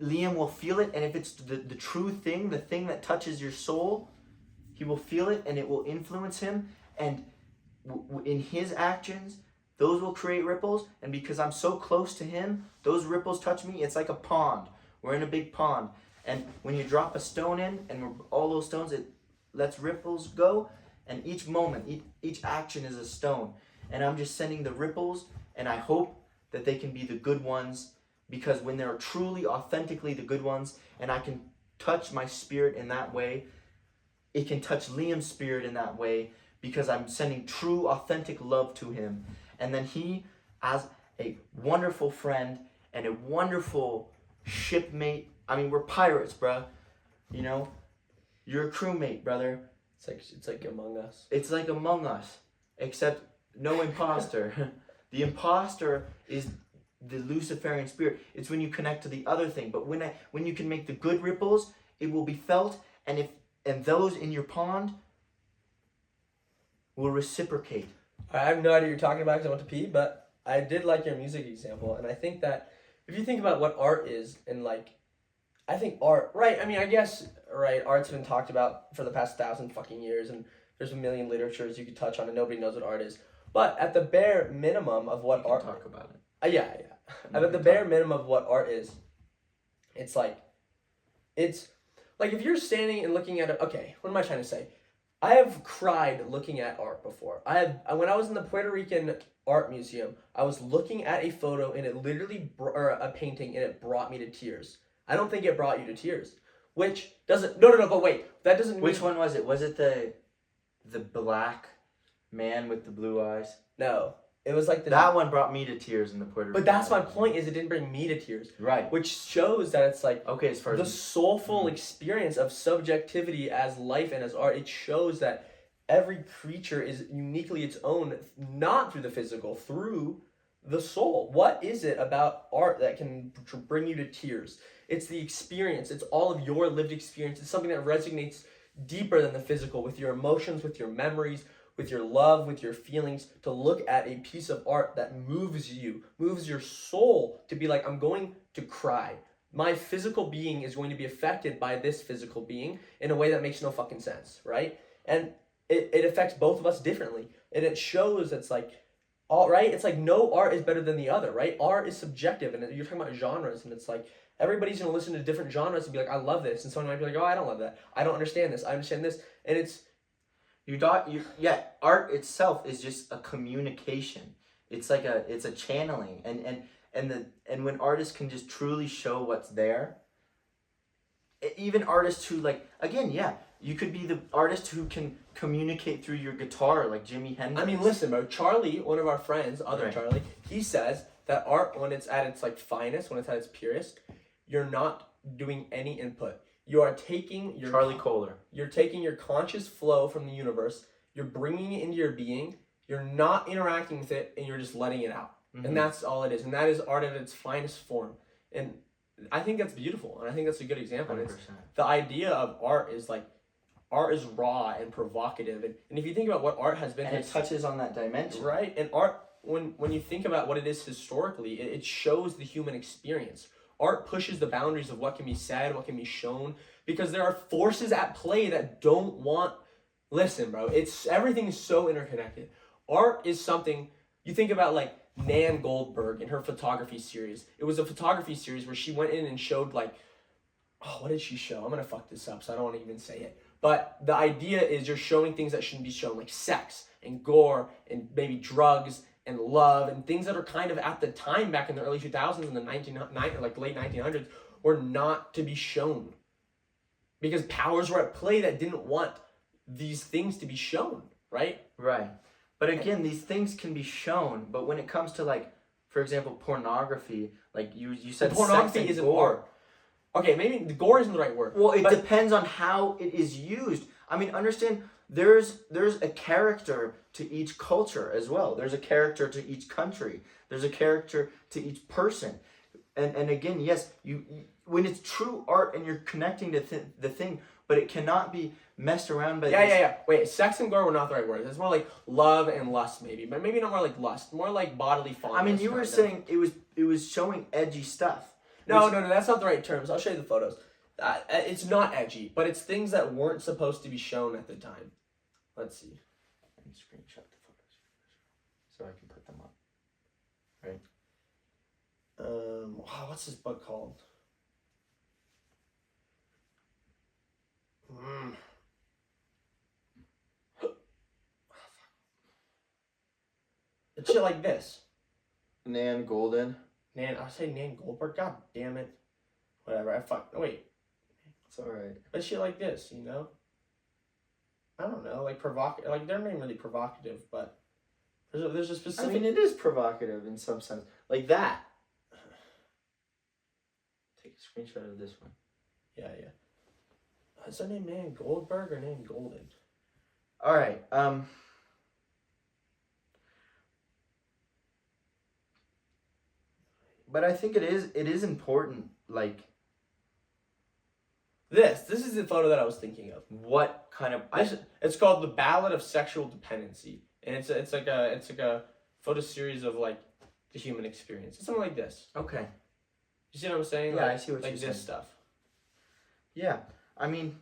Liam will feel it, and if it's the true thing, the thing that touches your soul, he will feel it, and it will influence him, and in his actions, those will create ripples. And because I'm so close to him, those ripples touch me. It's like a pond. We're in a big pond, and when you drop a stone in, and all those stones, it lets ripples go, and each moment, each action is a stone, and I'm just sending the ripples, and I hope that they can be the good ones. Because when they're truly, authentically the good ones, and I can touch my spirit in that way, it can touch Liam's spirit in that way, because I'm sending true, authentic love to him. And then he, as a wonderful friend and a wonderful shipmate, I mean, we're pirates, bruh. You know? You're a crewmate, brother. It's like Among Us. It's like Among Us, except no imposter. The imposter is the Luciferian spirit. It's when you connect to the other thing. But when you can make the good ripples, it will be felt, and those in your pond will reciprocate. I have no idea what you're talking about because I went to pee, but I did like your music example, and I think that if you think about what art is, and like, I think art, right? I mean, I guess, right, art's been talked about for the past 1,000 fucking years, and there's a million literatures you could touch on, and nobody knows what art is. But at the bare minimum of what art, talk about it. Yeah. At the bare minimum of what art is, it's like if you're standing and looking at it. Okay, what am I trying to say? I have cried looking at art before. When I was in the Puerto Rican art museum, I was looking at a photo and it literally or a painting, and it brought me to tears. I don't think it brought you to tears, which doesn't. No. But wait, that doesn't. Which one was it? Was it the black man with the blue eyes? No. It was like that one brought me to tears in the Puerto Rican. But that's my point, is it didn't bring me to tears. Right. Which shows that it's like, okay, as far as the soulful experience of subjectivity as life and as art. It shows that every creature is uniquely its own, not through the physical, through the soul. What is it about art that can bring you to tears? It's the experience. It's all of your lived experience. It's something that resonates deeper than the physical, with your emotions, with your memories, with your love, with your feelings, to look at a piece of art that moves you, moves your soul to be like, I'm going to cry. My physical being is going to be affected by this physical being in a way that makes no fucking sense, right? And it affects both of us differently. And it shows it's like, all right, it's like no art is better than the other, right? Art is subjective, and you're talking about genres, and it's like, everybody's going to listen to different genres and be like, I love this. And someone might be like, oh, I don't love that. I don't understand this. I understand this. And it's, art itself is just a communication. It's like it's a channeling, and when artists can just truly show what's there, even artists who you could be the artist who can communicate through your guitar, like Jimi Hendrix. I mean, listen, bro. Charlie, one of our friends, Right. Charlie, he says that art, when it's at its like finest, when it's at its purest, you're not doing any input. You are taking your Charlie Kohler. You're taking your conscious flow from the universe. You're bringing it into your being. You're not interacting with it, and you're just letting it out. Mm-hmm. And that's all it is. And that is art at its finest form. And I think that's beautiful, and I think that's a good example. 100%. The idea of art is like, art is raw and provocative, and if you think about what art has been, and it touches on that dimension, right? And art, when you think about what it is historically, it shows the human experience. Art pushes the boundaries of what can be said, what can be shown, because there are forces at play that don't want. Listen, bro, everything is so interconnected. Art is something you think about, like Nan Goldberg in her photography series. It was a photography series where she went in and showed what did she show? I'm gonna fuck this up, so I don't want to even say it. But the idea is you're showing things that shouldn't be shown, like sex and gore and maybe drugs and love and things that are kind of at the time back in the early 2000s and the late 1900s were not to be shown, because powers were at play that didn't want these things to be shown, right? Right. But again, these things can be shown, but when it comes to for example, pornography, like you said, pornography sex and isn't gore. art. Okay, maybe the gore isn't the right word. Well, it depends on how it is used. I mean, understand, there's a character to each culture as well. There's a character to each country. There's a character to each person. And again, yes, you when it's true art and you're connecting to the thing, but it cannot be messed around by Yeah. Wait, sex and gore were not the right word. It's more like love and lust, maybe, but maybe not more like lust, more like bodily fondness. I mean, you were saying it was showing edgy stuff. No, that's not the right terms. I'll show you the photos. It's not edgy, but it's things that weren't supposed to be shown at the time. Let's see. Let me screenshot the photos so I can put them up. Right. What's this book called? It's shit like this. Nan Golden. I say Nan Goldberg. God damn it. Whatever. Wait. It's alright. But shit like this, you know? I don't know, like provocative. Like they're not even really provocative, but there's a specific. I mean, it is provocative in some sense, like that. Take a screenshot of this one. Yeah. Is her name Nan Goldberg or Nan Golden? All right. But I think it is important. Like this is the photo that I was thinking of. What kind of? It's called The Ballad of Sexual Dependency, and it's like a photo series of like the human experience. It's something like this. Okay. You see what I'm saying? Yeah, like, I see what you're saying. Like this stuff. Yeah, I mean,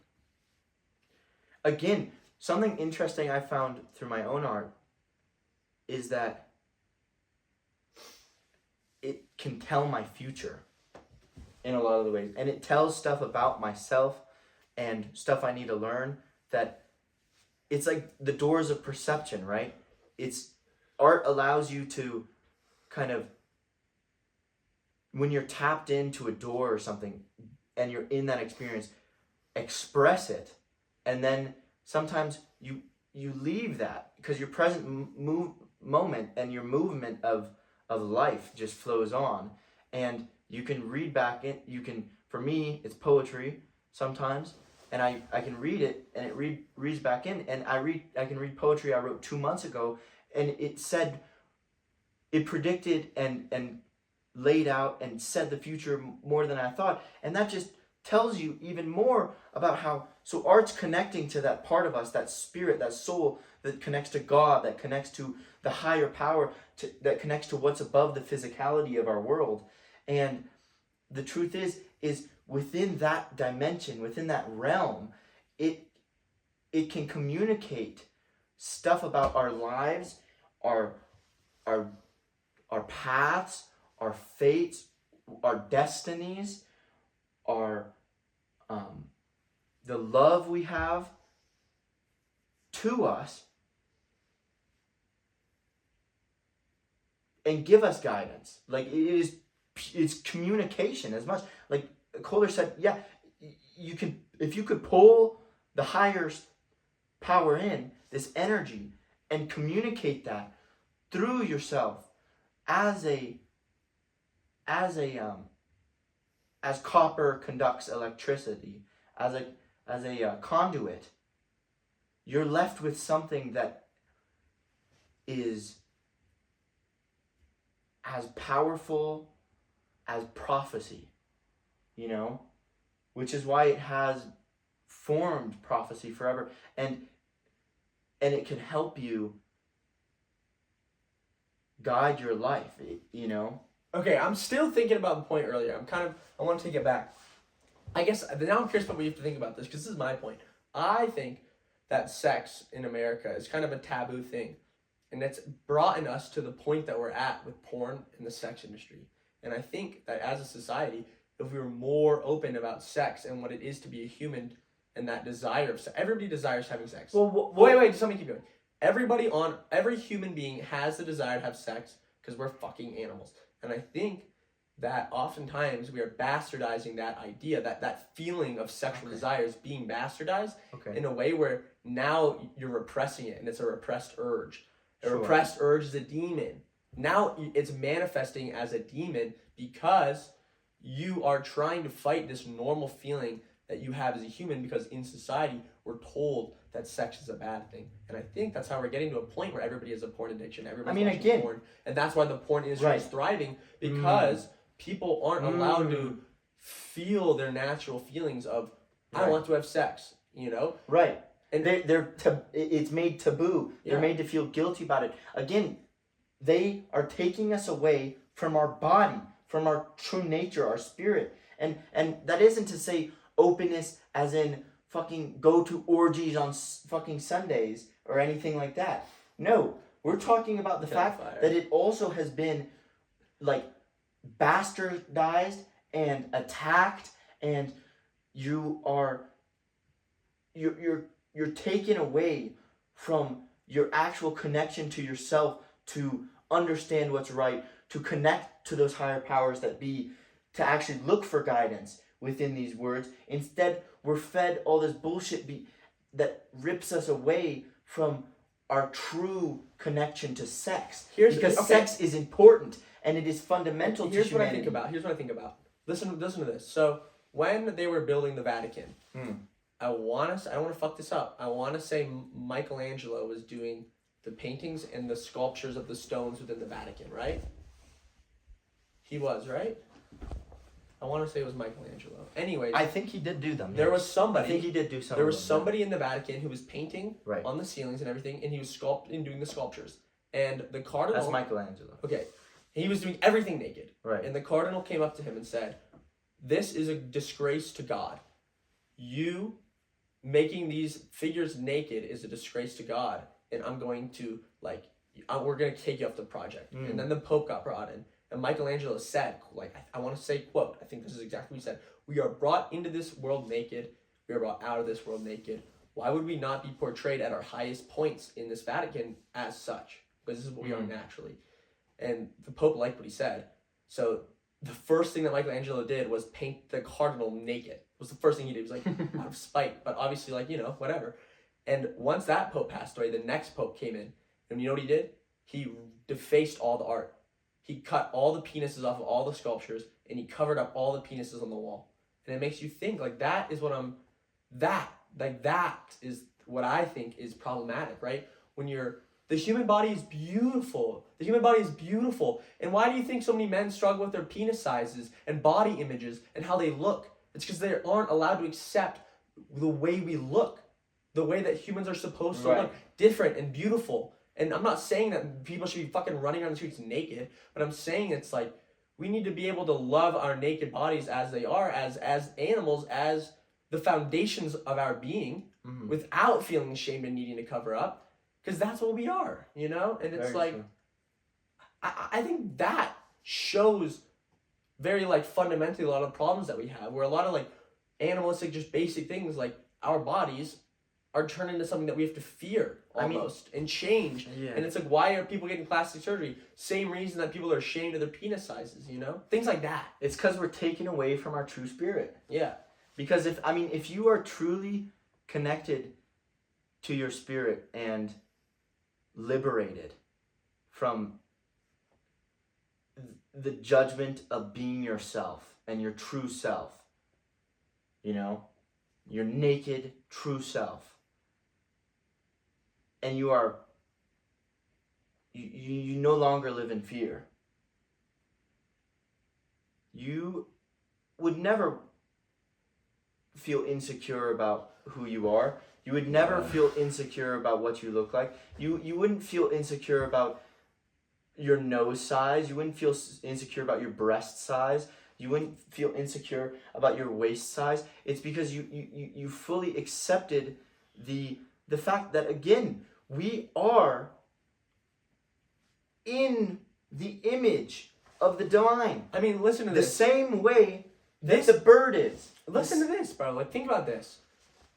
again, something interesting I found through my own art is that it can tell my future in a lot of the ways. And it tells stuff about myself and stuff I need to learn, that it's like the doors of perception, right? Art allows you to kind of, when you're tapped into a door or something and you're in that experience, express it. And then sometimes you leave that because your present moment and your movement of life just flows on, and you can read back in. For me, it's poetry sometimes, and I can read it and it reads back in, and I can read poetry I wrote 2 months ago, and it predicted and laid out and said the future more than I thought, and that just tells you even more about how, so art's connecting to that part of us, that spirit, that soul that connects to God, that connects to the higher power, that connects to what's above the physicality of our world. And the truth is within that dimension, within that realm, it can communicate stuff about our lives, our paths, our fates, our destinies, our the love we have to us, and give us guidance. Like it's communication as much. Like Kohler said, yeah, you can, if you could pull the higher power in, this energy, and communicate that through yourself as copper conducts electricity, as a conduit, you're left with something that is as powerful as prophecy, which is why it has formed prophecy forever, and it can help you guide your life, Okay, I'm still thinking about the point earlier. I want to take it back. I guess now I'm curious about what you have to think about this, because this is my point. I think that sex in America is kind of a taboo thing, and it's brought us to the point that we're at with porn and the sex industry. And I think that as a society, if we were more open about sex and what it is to be a human and that desire of sex, everybody desires having sex. Well, wait, just let me keep going. Every human being has the desire to have sex because we're fucking animals. And I think that oftentimes we are bastardizing that idea, that feeling of sexual desire is being bastardized in a way where now you're repressing it, and it's a repressed urge. A repressed urge is a demon. now it's manifesting as a demon because you are trying to fight this normal feeling that you have as a human, because in society we're told that sex is a bad thing. And I think that's how we're getting to a point where everybody has a porn addiction. Everybody's watching porn. And that's why the porn industry is thriving, because people aren't allowed to feel their natural feelings of, I want to have sex, you know? Right. And it's made taboo. They're made to feel guilty about it. Again, they are taking us away from our body, from our true nature, our spirit. And that isn't to say openness as in fucking go to orgies on fucking Sundays or anything like that. No, we're talking about the fact that it also has been like bastardized and attacked, and you're taken away from your actual connection to yourself, to understand what's right, to connect to those higher powers that be, to actually look for guidance within these words. Instead, we're fed all this bullshit that rips us away from our true connection to sex. Sex is important and it is fundamental to humanity. Here's what I think about. Listen to this. So when they were building the Vatican, I don't want to fuck this up. I want to say Michelangelo was doing the paintings and the sculptures of the stones within the Vatican, right? He was, right? I want to say it was Michelangelo. Anyways, I think he did do them. There was somebody. I think he did do some. There was somebody in the Vatican who was painting right on the ceilings and everything, and he was doing the sculptures. And the cardinal. That's Michelangelo. Okay, he was doing everything naked. Right. And the cardinal came up to him and said, "This is a disgrace to God. You making these figures naked is a disgrace to God, and I'm going to we're going to take you off the project." And then the Pope got brought in. And Michelangelo said, I want to say, quote, I think this is exactly what he said, "We are brought into this world naked. We are brought out of this world naked. Why would we not be portrayed at our highest points in this Vatican as such? Because this is what we are naturally." And the Pope liked what he said. So the first thing that Michelangelo did was paint the cardinal naked. It was the first thing he did. It was out of spite, but obviously whatever. And once that Pope passed away, the next Pope came in. And you know what he did? He defaced all the art. He cut all the penises off of all the sculptures, and he covered up all the penises on the wall. And it makes you think, that is what I think is problematic, right? When the human body is beautiful. The human body is beautiful. And why do you think so many men struggle with their penis sizes and body images and how they look? It's because they aren't allowed to accept the way we look, the way that humans are supposed to look, different and beautiful. And I'm not saying that people should be fucking running around the streets naked, but I'm saying it's we need to be able to love our naked bodies as they are, as animals, as the foundations of our being, without feeling ashamed and needing to cover up, because that's what we are, And it's I think that shows very fundamentally a lot of problems that we have, where a lot of animalistic, just basic things like our bodies are turned into something that we have to fear almost and change. Yeah. And it's why are people getting plastic surgery? Same reason that people are ashamed of their penis sizes, Things like that. It's because we're taken away from our true spirit. Yeah. Because if you are truly connected to your spirit and liberated from the judgment of being yourself and your true self, your naked true self, and you no longer live in fear, you would never feel insecure about who you are. You would never feel insecure about what you look like. You wouldn't feel insecure about your nose size. You wouldn't feel insecure about your breast size. You wouldn't feel insecure about your waist size. It's because you fully accepted the fact that, again, we are in the image of the divine. Listen to this. The same way that the bird is. Listen to this, bro. Think about this.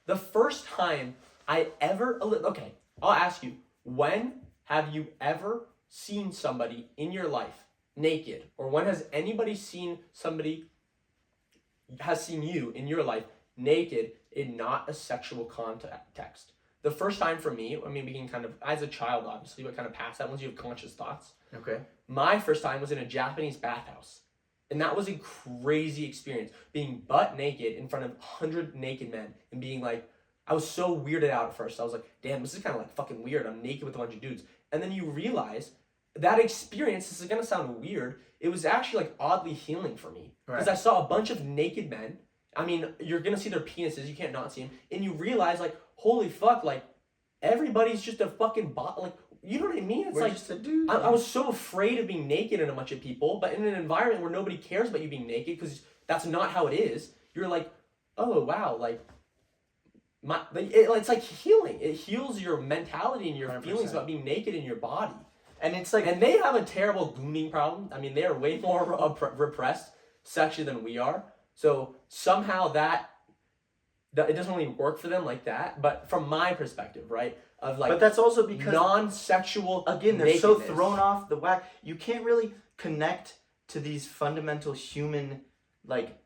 The first time I ever... Okay, I'll ask you. When have you ever seen somebody in your life naked? Or when has anybody seen you in your life naked in not a sexual context? the first time for me, I mean, we can kind of, as a child, obviously, but kind of past that once you have conscious thoughts. Okay. My first time was in a Japanese bathhouse. And that was a crazy experience. Being butt naked in front of 100 naked men and being like, I was so weirded out at first. I was like, damn, this is kind of like fucking weird. I'm naked with a bunch of dudes. And then you realize that experience, this is going to sound weird, it was actually like oddly healing for me. Because I saw a bunch of naked men. I mean, you're going to see their penises. You can't not see them. And you realize, like, holy fuck, like, everybody's just a fucking bot. Like, you know what I mean? It's We're like, just a dude. I was so afraid of being naked in a bunch of people, but in an environment where nobody cares about you being naked, because that's not how it is, you're like, oh, wow, like, it's like healing. It heals your mentality and your 100%. feelings about being naked in your body. And it's like, And they have a terrible grooming problem. I mean, they are way more repressed sexually than we are. So somehow that it doesn't really work for them like that. But from my perspective, right, of like, but that's also because non-sexual again, they're so nakedness. thrown off the whack. You can't really connect to these fundamental human like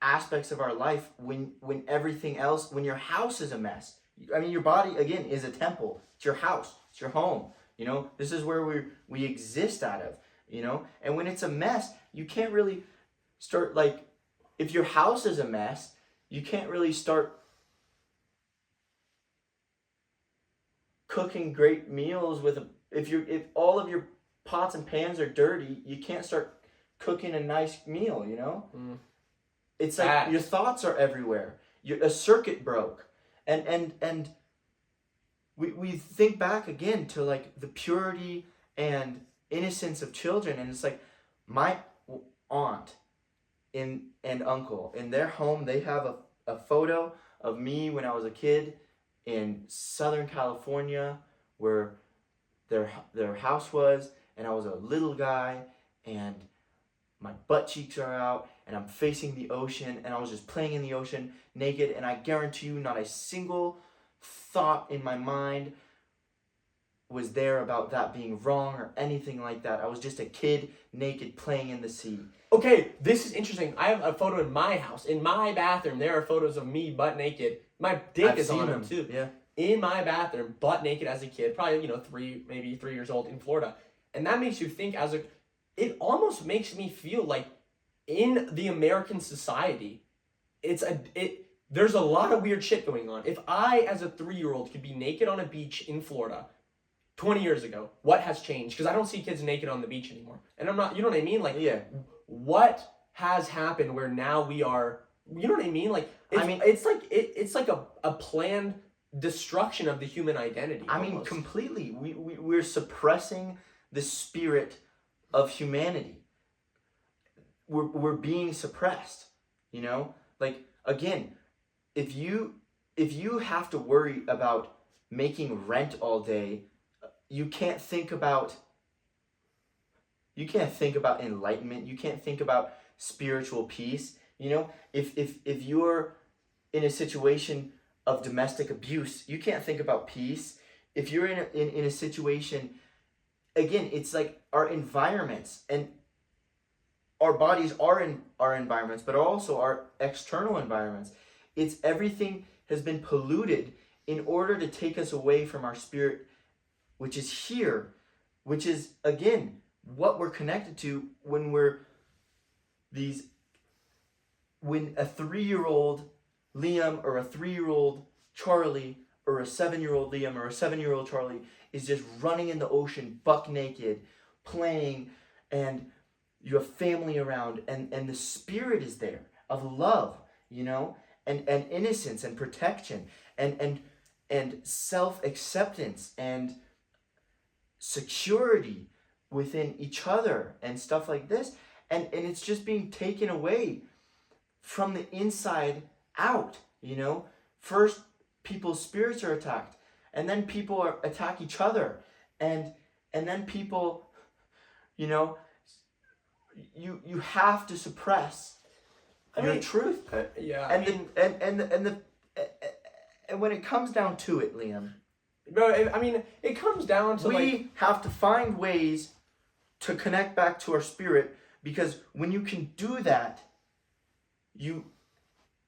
aspects of our life when everything else, when your house is a mess. I mean, your body again is a temple. It's your house. It's your home. You know, this is where we exist out of. You know, and when it's a mess, you can't really start like, if your house is a mess, you can't really start cooking great meals with if all of your pots and pans are dirty, you can't start cooking a nice meal, you know? It's like your thoughts are everywhere. A circuit broke. And we think back again to like the purity and innocence of children, and it's like my aunt and uncle in their home, they have a photo of me when I was a kid in Southern California where their house was, and I was a little guy and my butt cheeks are out and I'm facing the ocean and I was just playing in the ocean naked, and I guarantee you not a single thought in my mind was there about that being wrong or anything like that. I was just a kid naked playing in the sea. Okay, this is interesting. I have a photo in my house. In my bathroom, there are photos of me butt naked. My dick is on them too. Yeah. In my bathroom, butt naked as a kid, probably, 3 years old in Florida. And that makes you think it almost makes me feel like in the American society, there's a lot of weird shit going on. If I, as a 3-year-old, could be naked on a beach in Florida 20 years ago, what has changed? Because I don't see kids naked on the beach anymore. And I'm not, you know what I mean? Like, yeah. What has happened where now we are, you know what I mean? Like, it's like a planned destruction of the human identity. I mean, completely. We're suppressing the spirit of humanity. We're being suppressed, you know? Like, again, if you have to worry about making rent all day, you can't think about enlightenment. You can't think about spiritual peace. You know, if you're in a situation of domestic abuse, you can't think about peace. If you're in a situation, again, it's like our environments, and our bodies are in our environments, but also our external environments. It's everything has been polluted in order to take us away from our spirit, which is here, which is, again, what we're connected to when a 3-year-old Liam or a 3-year-old Charlie or a 7-year-old Liam or a 7-year-old Charlie is just running in the ocean buck naked, playing, and you have family around, and the spirit is there of love, you know, and innocence and protection and self-acceptance and security within each other and stuff like this, and it's just being taken away from the inside out, you know. First people's spirits are attacked, and then people attack each other, and then people, you know, you have to suppress your truth. And when it comes down to it, Liam, bro, I mean, it comes down to we have to find ways to connect back to our spirit, because when you can do that, you,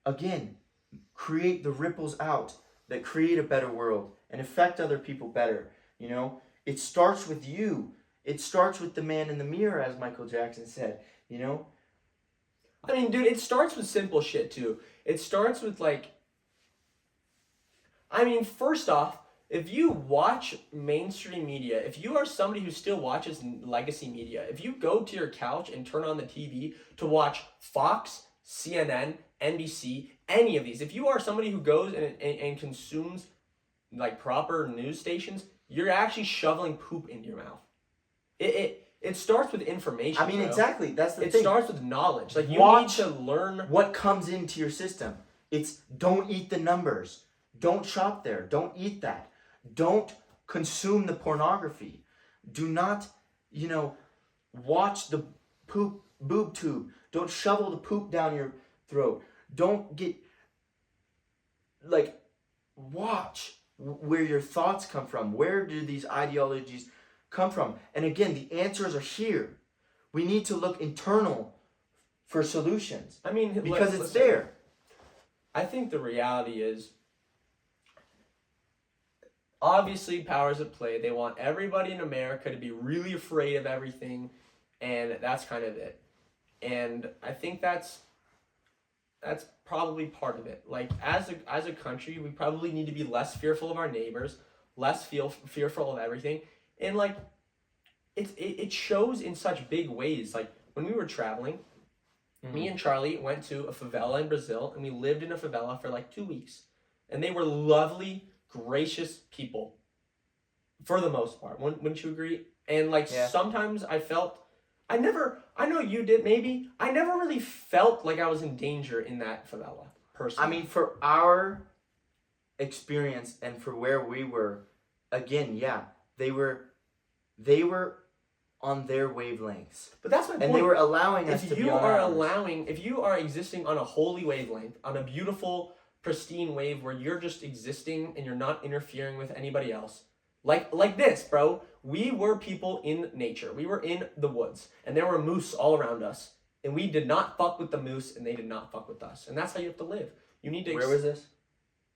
again, create the ripples out that create a better world and affect other people better. You know, it starts with you. It starts with the man in the mirror, as Michael Jackson said. You know, I mean, dude, it starts with simple shit too. It starts with like, I mean, first off, if you watch mainstream media, if you are somebody who still watches legacy media, if you go to your couch and turn on the TV to watch Fox, CNN, NBC, any of these, if you are somebody who goes and consumes like proper news stations, you're actually shoveling poop into your mouth. It starts with information. I mean, bro. exactly. That's the It thing. starts with knowledge. Like, you Watch need to learn what comes into your system. It's don't eat the numbers. Don't shop there. Don't eat that. Don't consume the pornography. Do not, watch the boob tube. Don't shovel the poop down your throat. Don't get, watch where your thoughts come from. Where do these ideologies come from? And again, the answers are here. We need to look internal for solutions. I mean, because it's there. I think the reality is, obviously, powers at play. They want everybody in America to be really afraid of everything, and that's kind of it. And I think that's probably part of it. Like, as a country, we probably need to be less fearful of our neighbors, less fearful of everything, and like, it shows in such big ways. Like, when we were traveling, me and Charlie went to a favela in Brazil, and we lived in a favela for like 2 weeks, and they were lovely, gracious people, for the most part. Wouldn't you agree? And like, sometimes I felt, I know you did maybe, I never really felt like I was in danger in that favela, personally. I mean, for our experience and for where we were, again, they were on their wavelengths. But that's my point. And they were allowing us to be on ours. If you are existing on a holy wavelength, on a beautiful, pristine wave where you're just existing and you're not interfering with anybody else, like this, bro. We were people in nature. We were in the woods, and there were moose all around us, and we did not fuck with the moose, and they did not fuck with us. And that's how you have to live. You need to. Where was this?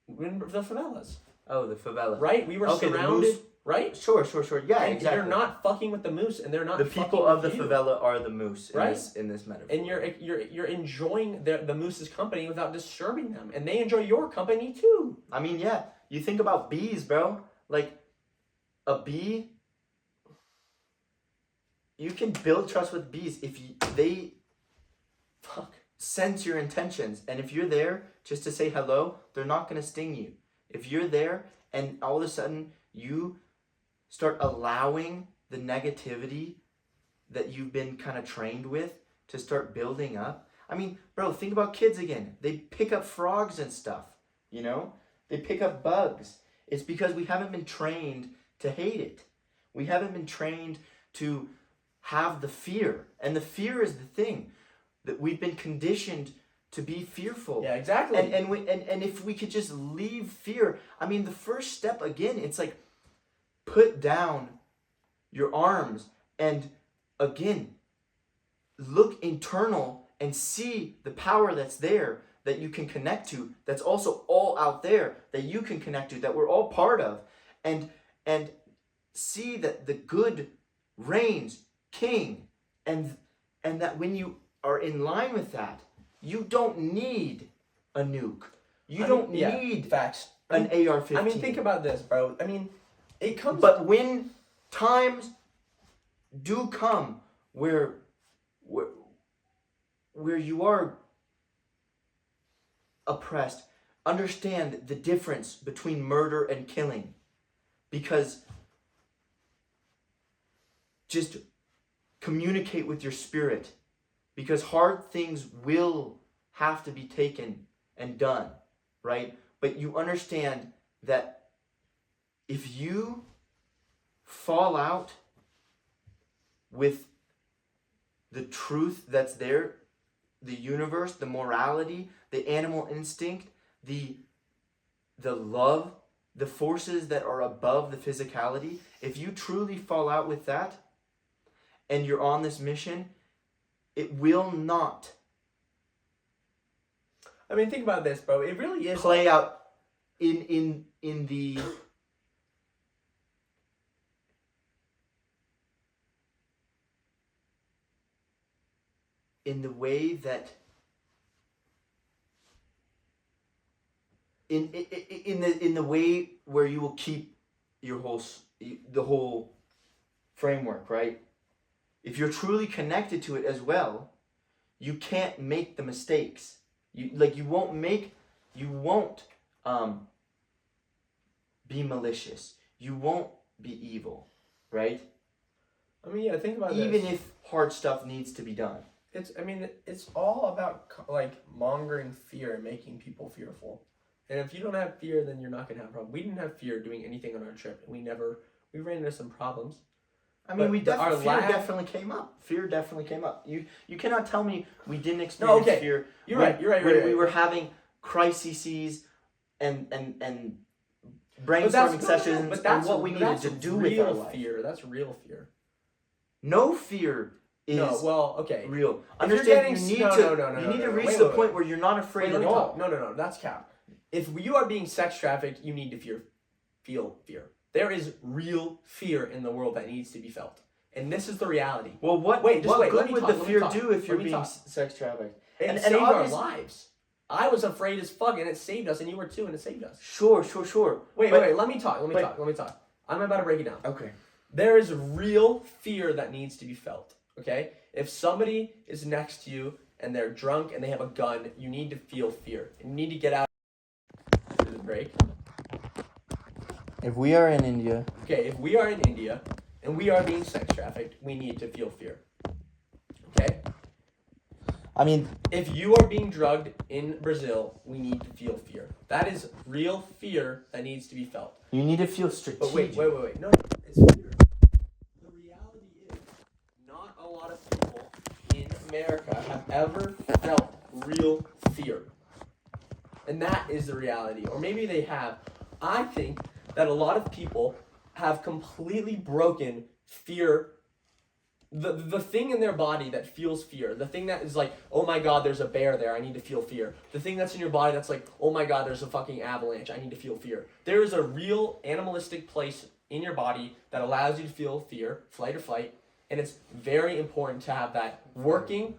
In the favelas. Oh, the favela. Right? We were surrounded. Right? Sure. Yeah, and exactly. You're not fucking with the moose, and they're not. The fucking people of the with you. favela are the moose, right? in this metaphor. And you're enjoying the moose's company without disturbing them, and they enjoy your company too. I mean, yeah. You think about bees, bro. Like, a bee. You can build trust with bees if they sense your intentions, and if you're there just to say hello, they're not gonna sting you. If you're there and all of a sudden you start allowing the negativity that you've been kind of trained with to start building up. I mean, bro, think about kids again. They pick up frogs and stuff, They pick up bugs. It's because we haven't been trained to hate it. We haven't been trained to have the fear. And the fear is the thing that we've been conditioned to be fearful. Yeah, exactly. And if we could just leave fear, I mean, the first step, again, it's like, put down your arms and, again, look internal and see the power that's there that you can connect to, that's also all out there that you can connect to, that we're all part of, and see that the good reigns king, and that when you are in line with that, you don't need a nuke. You don't need facts. an AR-15. I mean, think about this, bro. I mean, it comes. But when times do come where you are oppressed, understand the difference between murder and killing. Because just communicate with your spirit. Because hard things will have to be taken and done, right? But you understand that if you fall out with the truth that's there, the universe, the morality, the animal instinct, the love, the forces that are above the physicality, if you truly fall out with that and you're on this mission, it will not. I mean, think about this, bro. It really is play out in the way that in the way where you will keep your the whole framework, right? If you're truly connected to it as well, you can't make the mistakes. You won't be malicious. You won't be evil, right? I mean, yeah, think about this. Even if hard stuff needs to be done. It's all about like mongering fear and making people fearful. And if you don't have fear, then you're not gonna have a problem. We didn't have fear doing anything on our trip. We ran into some problems. I mean, fear definitely came up. Fear definitely came up. You cannot tell me we didn't experience fear. You're right. We were having crises and brainstorming sessions and what we needed to do with our life. That's real fear. No fear is real. Understand? You need to reach the point where you're not afraid at all. No, that's cap. If you are being sex trafficked, you need to feel fear. There is real fear in the world that needs to be felt. And this is the reality. Well, what good would the fear do if you're being sex trafficked? It saved our lives. I was afraid as fuck, and it saved us, and you were too, and it saved us. Sure. Wait, let me talk. I'm about to break it down. Okay. There is real fear that needs to be felt, okay? If somebody is next to you, and they're drunk, and they have a gun, you need to feel fear. You need to get out of the break. If we are in India... Okay, if we are in India, and we are being sex trafficked, we need to feel fear. Okay? I mean... If you are being drugged in Brazil, we need to feel fear. That is real fear that needs to be felt. You need to feel strategic. But wait. No, it's fear. The reality is, not a lot of people in America have ever felt real fear. And that is the reality. Or maybe they have. I think that a lot of people have completely broken fear. The thing in their body that feels fear, the thing that is like, oh my god, there's a bear there, I need to feel fear. The thing that's in your body that's like, oh my god, there's a fucking avalanche, I need to feel fear. There is a real animalistic place in your body that allows you to feel fear, flight or fight, and it's very important to have that working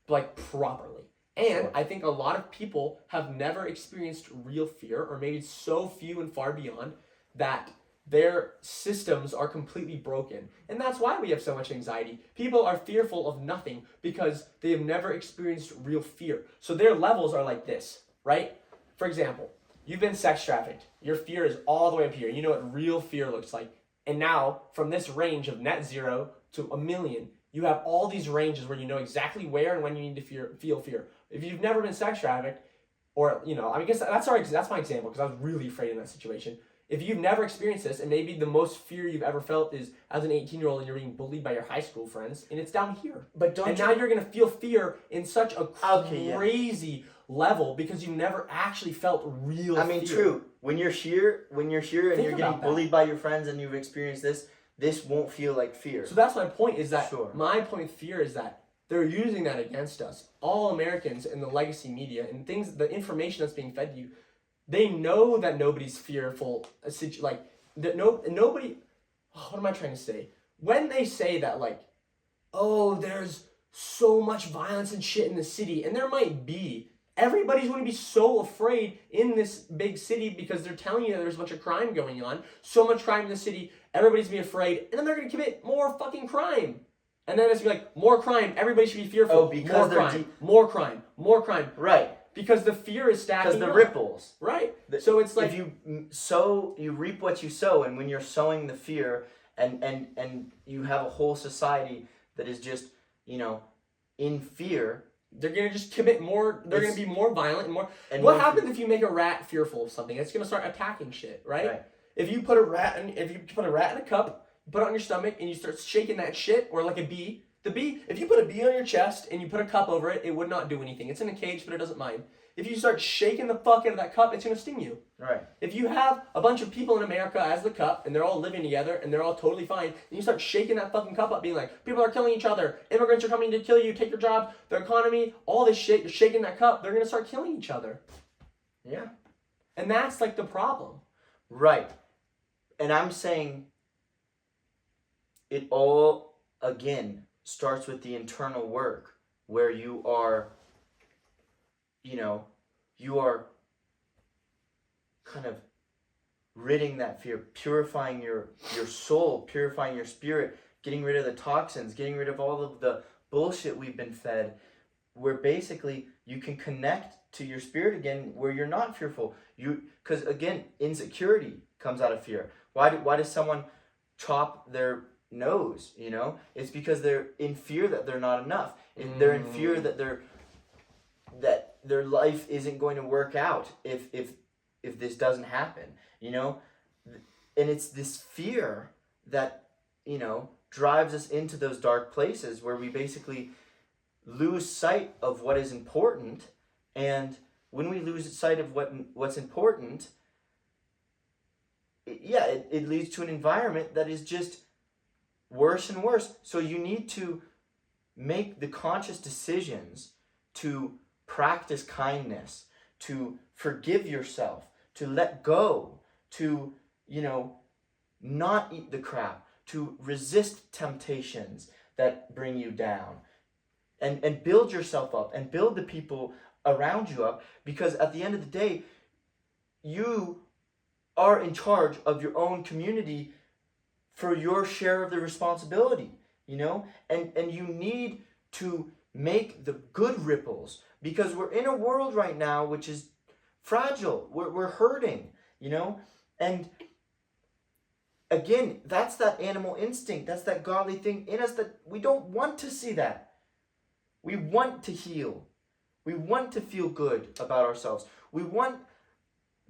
like properly. And I think a lot of people have never experienced real fear, or maybe it's so few and far beyond that their systems are completely broken. And that's why we have so much anxiety. People are fearful of nothing because they have never experienced real fear. So their levels are like this, right? For example, you've been sex trafficked. Your fear is all the way up here. You know what real fear looks like. And now, from this range of net 0 to 1,000,000, you have all these ranges where you know exactly where and when you need to feel fear. If you've never been sex trafficked, or, I guess that's my example because I was really afraid in that situation. If you've never experienced this, and maybe the most fear you've ever felt is as an 18-year-old and you're being bullied by your high school friends, and it's down here. Now you're going to feel fear in such a crazy level because you never actually felt real fear. I mean, true. When you're here and you're getting bullied by your friends and you've experienced this won't feel like fear. So that's my point, is that my point of fear is that they're using that against us. All Americans in the legacy media and the information that's being fed to you, they know that nobody's fearful. Nobody. What am I trying to say? When they say that, like, oh, there's so much violence and shit in the city, and there might be. Everybody's going to be so afraid in this big city because they're telling you that there's a bunch of crime going on. So much crime in the city, everybody's going to be afraid, and then they're going to commit more fucking crime. And then it's going to be like, more crime, everybody should be fearful. Oh, because more crime. Right. Because the fear is stacking because the ripples. Right. So it's like... If you sow, you reap what you sow. And when you're sowing the fear and you have a whole society that is just, in fear... They're going to just commit more... They're going to be more violent and more... And what happens if you make a rat fearful of something? It's going to start attacking shit, right? If you put a rat in a cup, you put it on your stomach, and you start shaking that shit, or like a bee... The bee, if you put a bee on your chest and you put a cup over it, it would not do anything. It's in a cage, but it doesn't mind. If you start shaking the fuck out of that cup, it's going to sting you. Right. If you have a bunch of people in America as the cup, and they're all living together, and they're all totally fine, and you start shaking that fucking cup up, being like, people are killing each other, immigrants are coming to kill you, take your job, the economy, all this shit, you're shaking that cup, they're going to start killing each other. Yeah. And that's like the problem. Right. And I'm saying it all, again, starts with the internal work where you are, you know, you are kind of ridding that fear, purifying your soul, purifying your spirit, getting rid of the toxins, getting rid of all of the bullshit we've been fed, where basically you can connect to your spirit again, where you're not fearful. Because again, insecurity comes out of fear. Why does someone chop their nose? It's because they're in fear that they're not enough. They're in fear that their life isn't going to work out if this doesn't happen. And it's this fear that drives us into those dark places where we basically lose sight of what is important. And when we lose sight of what's important, it leads to an environment that is just worse and worse. So you need to make the conscious decisions to practice kindness, to forgive yourself, to let go, to not eat the crap, to resist temptations that bring you down, and build yourself up and build the people around you up, because at the end of the day, you are in charge of your own community for your share of the responsibility, and you need to make the good ripples, because we're in a world right now which is fragile. We're hurting, and again, that's that animal instinct, that's that godly thing in us that we don't want to see that. We want to heal. We want to feel good about ourselves. We want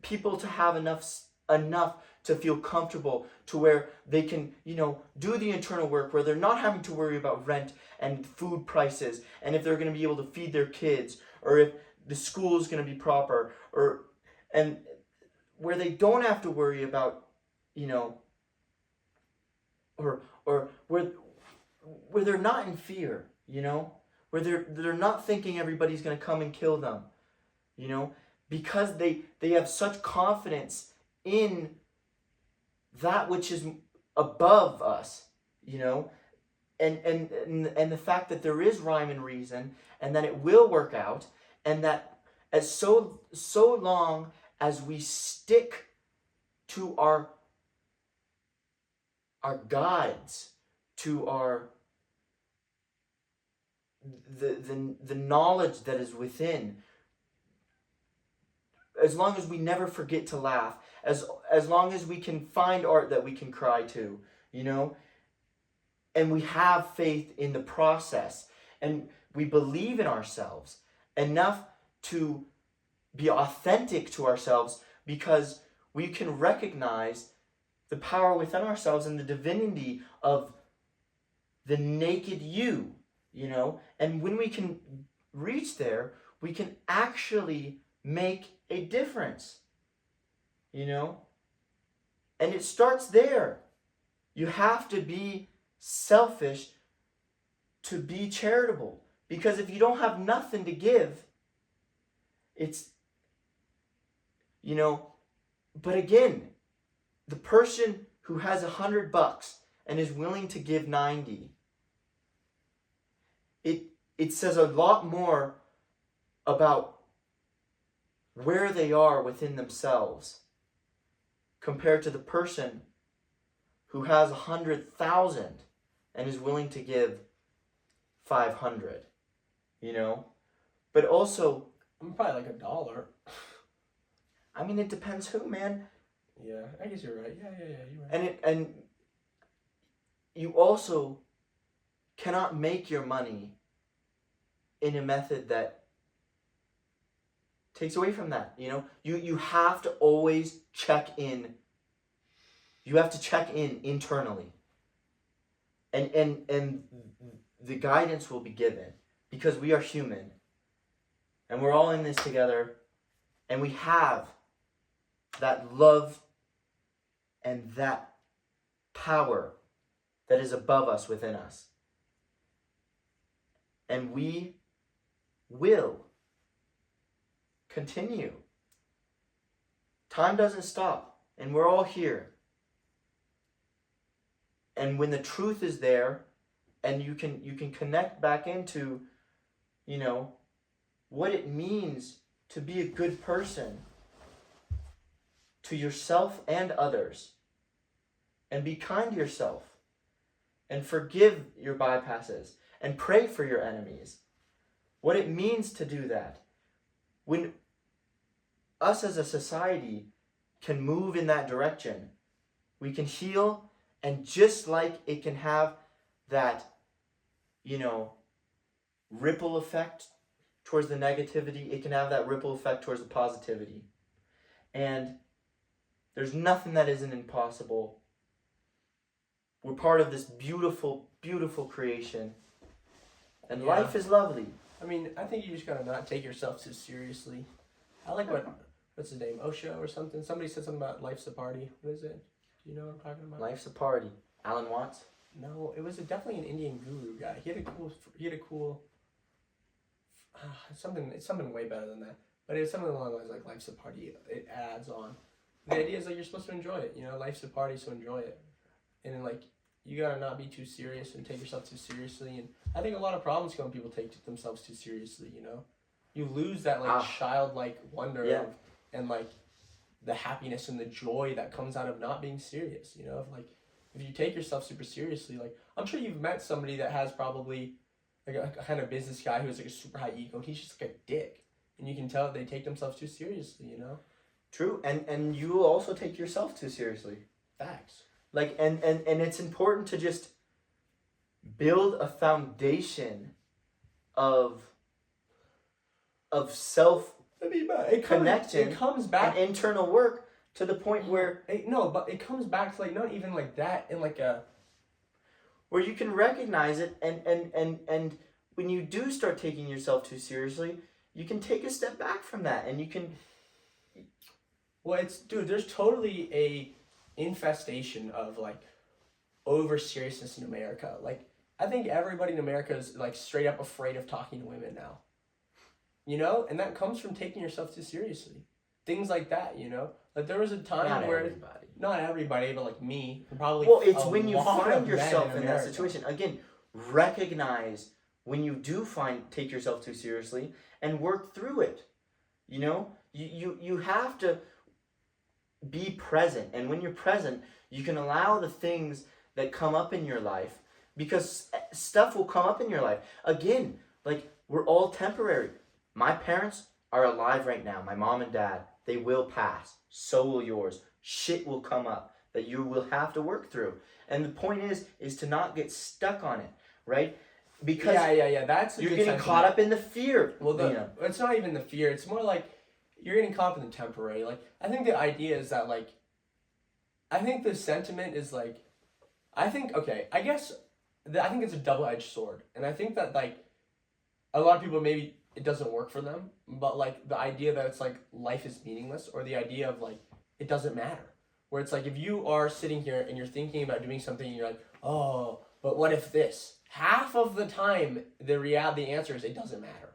people to have enough to feel comfortable to where they can, do the internal work, where they're not having to worry about rent and food prices, and if they're going to be able to feed their kids, or if the school is going to be proper, and where they don't have to worry about, or where they're not in fear, where they're not thinking everybody's going to come and kill them, because they have such confidence in that which is above us, and the fact that there is rhyme and reason, and that it will work out, and that as so long as we stick to our guides, to our the knowledge that is within, as long as we never forget to laugh, as long as we can find art that we can cry to, and we have faith in the process, and we believe in ourselves enough to be authentic to ourselves, because we can recognize the power within ourselves and the divinity of the naked you, and when we can reach there, we can actually make a difference, and it starts there. You have to be selfish to be charitable, because if you don't have nothing to give, it's, but again, the person who has $100 and is willing to give 90, it says a lot more about where they are within themselves compared to the person who has 100,000 and is willing to give 500, but also, I'm probably like $1. I mean, it depends who, man. Yeah, I guess you're right. Yeah, you're right. And you also cannot make your money in a method that takes away from that. You have to always check in. You have to check in internally, and the guidance will be given, because we are human, and we're all in this together, and we have that love and that power that is above us, within us. And we will continue time doesn't stop, and we're all here. And when the truth is there, and you can connect back into, what it means to be a good person to yourself and others, and be kind to yourself, and forgive your bypasses, and pray for your enemies. What it means to do that. When us as a society can move in that direction, we can heal, and just like it can have that, ripple effect towards the negativity, it can have that ripple effect towards the positivity. And there's nothing that isn't impossible. We're part of this beautiful, beautiful creation. And life is lovely. I mean, I think you just gotta not take yourself too seriously. I like what's his name, Osho or something? Somebody said something about life's a party. What is it? Do you know what I'm talking about? Life's a party. Alan Watts? No, it was definitely an Indian guru guy. He had a cool it's something way better than that. But it was something along the lines like life's a party. It adds on. The idea is like you're supposed to enjoy it. Life's a party, so enjoy it. And then like you gotta not be too serious and take yourself too seriously. And I think a lot of problems come when people take themselves too seriously. You lose that childlike wonder and like the happiness and the joy that comes out of not being serious. If you take yourself super seriously, like I'm sure you've met somebody that has probably like a kind of business guy who has like a super high ego, and he's just like a dick, and you can tell they take themselves too seriously. True, and you will also take yourself too seriously. Facts. Like and it's important to just build a foundation of self connection. It comes back and internal work to the point where but it comes back to like not even like that in like a where you can recognize it and when you do start taking yourself too seriously, you can take a step back from that and you can. Well, there's totally a infestation of like over seriousness in America. Like I think everybody in America is like straight up afraid of talking to women now. And that comes from taking yourself too seriously. Things like that, Like there was a time not everybody, but like me, probably. Well, it's when you find yourself in that situation. Again, recognize when you do take yourself too seriously and work through it. You have to be present, and when you're present, you can allow the things that come up in your life, because stuff will come up in your life. Again, like we're all temporary. My parents are alive right now. My mom and dad, they will pass. So will yours. Shit will come up that you will have to work through. And the point is to not get stuck on it, right? Because that's you're getting caught up in the fear. Well, it's not even the fear. It's more like you're getting caught up in the temporary. Like I think the idea is that like, I think the sentiment is like, I think it's a double-edged sword, and I think that like, a lot of people maybe it doesn't work for them, but like the idea that it's like life is meaningless, or the idea of like it doesn't matter, where it's like if you are sitting here and you're thinking about doing something and you're like, oh, but what if this? Half of the time the answer is it doesn't matter.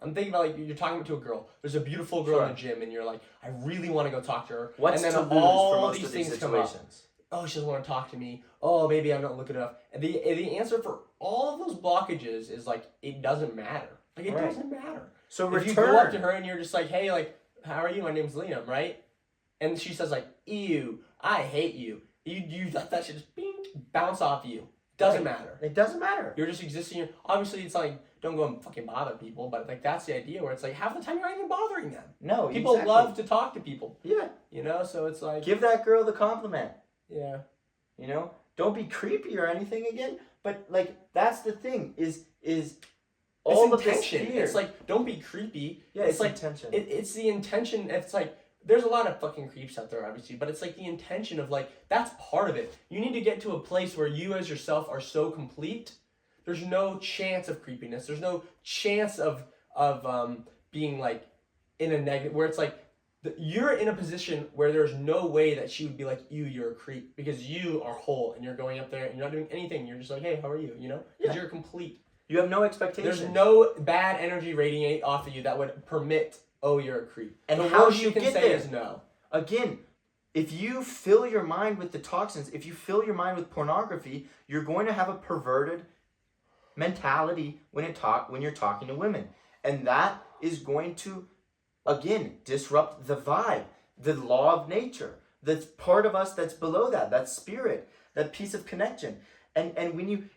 I'm thinking about like you're talking to a girl. There's a beautiful girl in the gym, and you're like, I really want to go talk to her. What's and then to lose all for most these of these things come up. situations? Oh, she doesn't want to talk to me. Oh, maybe I'm not looking enough. And the answer for all of those blockages is like it doesn't matter. Like it doesn't matter. So if you go up to her and you're just like, hey, like, how are you? My name's Liam, right? And she says like, ew, I hate you. You let that shit just bounce off you. Doesn't matter. It doesn't matter. You're just existing here. Obviously, it's like, don't go and fucking bother people, but like that's the idea where it's like half the time you're not even bothering them. No, people love to talk to people. Yeah. So it's like give that girl the compliment. Yeah. Don't be creepy or anything again. But like that's the thing is all of this fear. It's like don't be creepy. Yeah, it's like intention. It's the intention. It's like there's a lot of fucking creeps out there, obviously, but it's like the intention of like that's part of it. You need to get to a place where you as yourself are so complete. There's no chance of creepiness. There's no chance of being like in a negative where it's like you're in a position where there's no way that she would be like you're a creep because you are whole and you're going up there and you're not doing anything. You're just like, hey, how are you? Because you're complete. You have no expectations. There's no bad energy radiate off of you that would permit, oh, you're a creep. And the how worst do you can get say there? is no. again, if you fill your mind with the toxins, if you fill your mind with pornography, you're going to have a perverted mentality when you're talking to women. And that is going to, again, disrupt the vibe, the law of nature, the part of us that's below that spirit, that piece of connection. And when you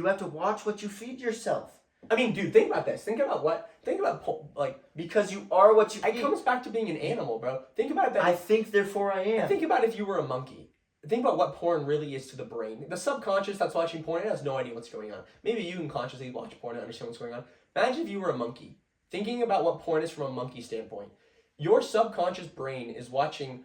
have to watch what you feed yourself. I mean, dude, think about this. Because you are what you eat. It comes back to being an animal, bro. Think about that. I think, therefore I am. Think about if you were a monkey. Think about what porn really is to the brain. The subconscious that's watching porn, it has no idea what's going on. Maybe you can consciously watch porn and understand what's going on. Imagine if you were a monkey. Thinking about what porn is from a monkey standpoint. Your subconscious brain is watching,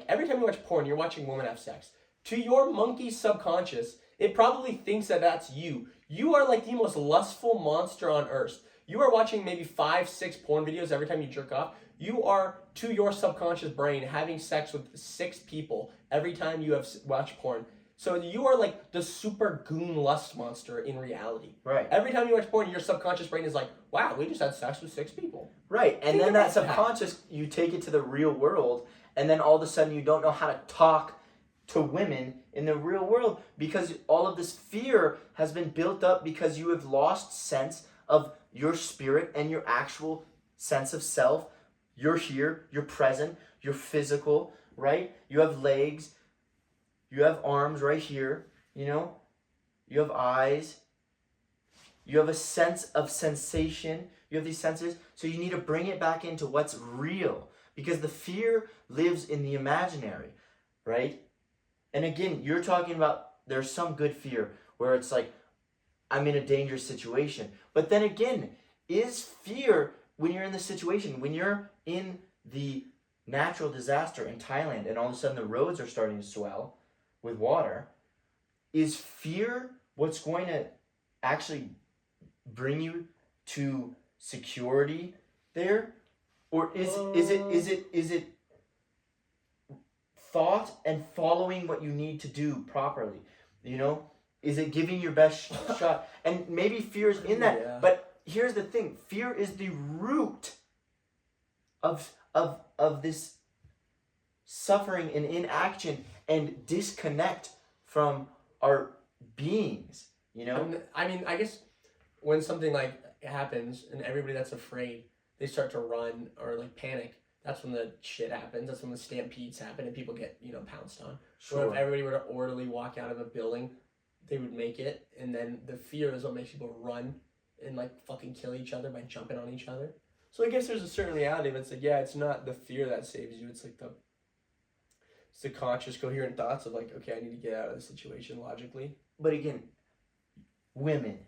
every time you watch porn, you're watching women have sex. To your monkey subconscious, it probably thinks that that's you. You are like the most lustful monster on earth. You are watching maybe 5-6 porn videos every time you jerk off. You are, to your subconscious brain, having sex with 6 people every time you have watched porn. So you are like the super goon lust monster in reality. Right. Every time you watch porn, your subconscious brain is like, wow, we just had sex with 6 people. Right. And then that subconscious, you take it to the real world, and then all of a sudden you don't know how to talk to women in the real world because all of this fear has been built up because you have lost sense of your spirit and your actual sense of self. You're here, you're present, you're physical, right? You have legs, you have arms right here, you have eyes, you have a sense of sensation, you have these senses, so you need to bring it back into what's real because the fear lives in the imaginary, right? And again, you're talking about there's some good fear where it's like, I'm in a dangerous situation. But then again, is fear when you're in the situation, when you're in the natural disaster in Thailand and all of a sudden the roads are starting to swell with water, is fear what's going to actually bring you to security there? Or is it thought and following what you need to do properly? Is it giving your best shot? And maybe fear is in that. Yeah. But here's the thing. Fear is the root of this suffering and inaction and disconnect from our beings, I mean, I guess when something like happens and everybody that's afraid, they start to run or like panic, that's when the shit happens. That's when the stampedes happen and people get, pounced on. Sure. Or if everybody were to orderly walk out of a building, they would make it. And then the fear is what makes people run and like fucking kill each other by jumping on each other. So I guess there's a certain reality, but it's like, yeah, it's not the fear that saves you. It's like the conscious, coherent thoughts of like, okay, I need to get out of the situation logically. But again, women,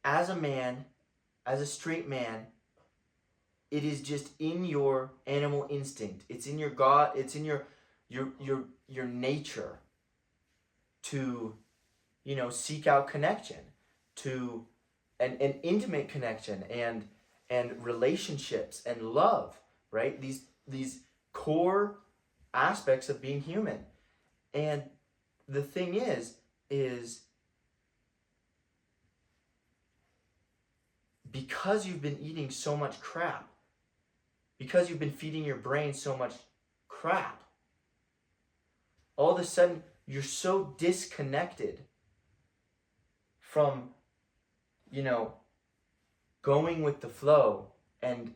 as a man, as a straight man, it is just in your animal instinct. It's in your God. It's in your nature to, seek out connection, to an intimate connection and relationships and love. Right? These core aspects of being human. And the thing is because you've been eating so much crap, because you've been feeding your brain so much crap, all of a sudden you're so disconnected from, going with the flow and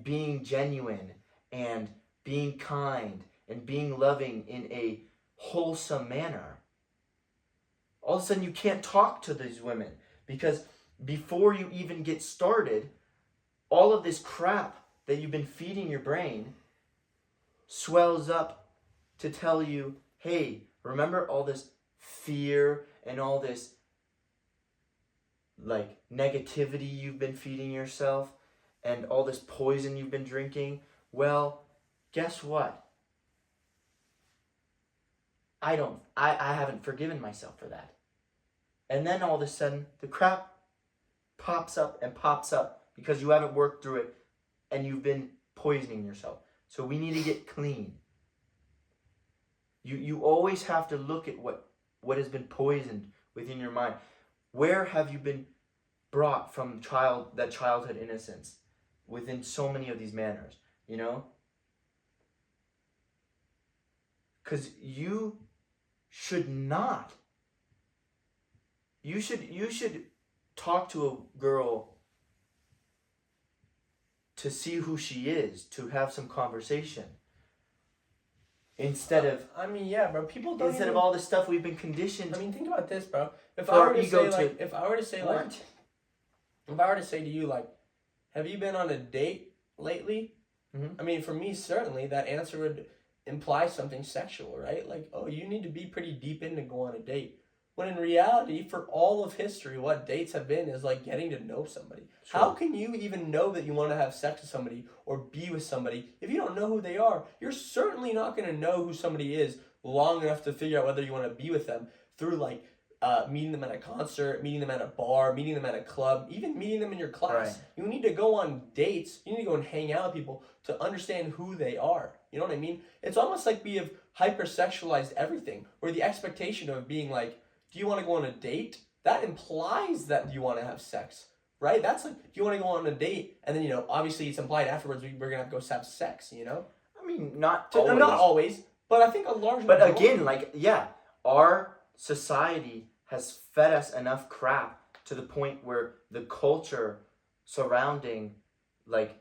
being genuine and being kind and being loving in a wholesome manner. All of a sudden you can't talk to these women because before you even get started, all of this crap that you've been feeding your brain swells up to tell you, hey, remember all this fear and all this like negativity you've been feeding yourself and all this poison you've been drinking? Well, guess what? I haven't forgiven myself for that. And then all of a sudden the crap pops up because you haven't worked through it and you've been poisoning yourself. So we need to get clean. You always have to look at what has been poisoned within your mind. Where have you been brought from that childhood innocence within so many of these manners? you know? Because you should not. You should talk to a girl to see who she is, to have some conversation. Instead of I mean, yeah, bro. People don't. of all the stuff we've been conditioned. I mean, think about this, bro. If for I our were to ego say, to- like, if I were to say, like, What? if I were to say to you, like, have you been on a date lately? Mhm. I mean, for me, certainly that answer would imply something sexual, right? Like, oh, you need to be pretty deep in to go on a date. When in reality, for all of history, what dates have been is like getting to know somebody. Sure. How can you even know that you want to have sex with somebody or be with somebody if you don't know who they are? You're certainly not going to know who somebody is long enough to figure out whether you want to be with them through like meeting them at a concert, meeting them at a bar, meeting them at a club, even meeting them in your class. Right. You need to go on dates. You need to go and hang out with people to understand who they are. You know what I mean? It's almost like we have hypersexualized everything, where the expectation of being like, do you want to go on a date? That implies that you want to have sex, right? That's like, do you want to go on a date? And then, you know, obviously it's implied afterwards we're going to have to go have sex, you know? I mean, not So, always. not always, but I think a large But majority. again, like, yeah, our society has fed us enough crap to the point where the culture surrounding, like,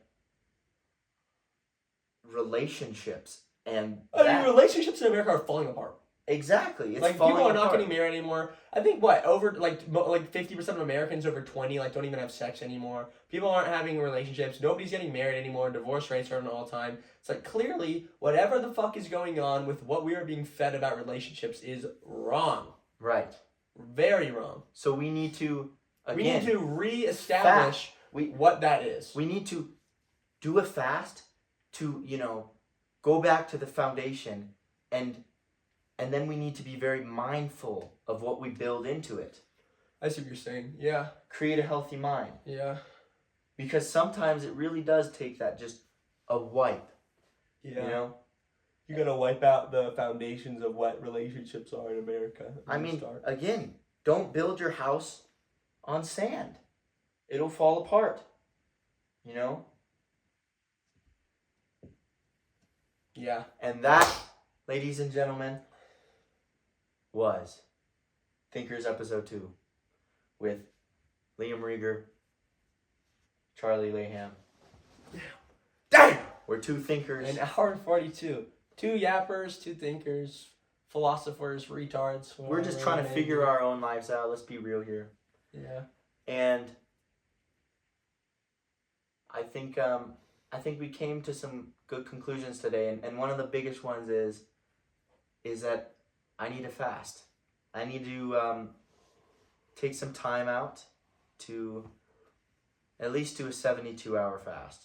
relationships and I mean, that- relationships in America are falling apart. exactly, it's Like, falling people are not apart. getting married anymore. I think, what, over, like 50% of Americans over 20, like, don't even have sex anymore. People aren't having relationships. Nobody's getting married anymore. Divorce rates are at an all-time. It's like, clearly, whatever the fuck is going on with what we are being fed about relationships is wrong. Right. Very wrong. So we need to, again, We need to reestablish what that is. we need to do a fast to, you know, go back to the foundation, and then we need to be very mindful of what we build into it. I see what you're saying. Yeah. Create a healthy mind. Yeah. Because sometimes it really does take that, just a wipe, Yeah. you know? You gotta wipe out the foundations of what relationships are in America. I mean, again, don't build your house on sand. It'll fall apart, you know? Yeah. And that, ladies and gentlemen, was Thinkers Episode 2 with Liam Rieger, Charlie Laham. Damn! We're two thinkers. An hour and 42. Two yappers, two thinkers, philosophers, retards. We're just trying to figure our own lives out. Let's be real here. Yeah. And I think we came to some good conclusions today, and one of the biggest ones is that I need to fast. I need to take some time out to at least do a 72-hour fast.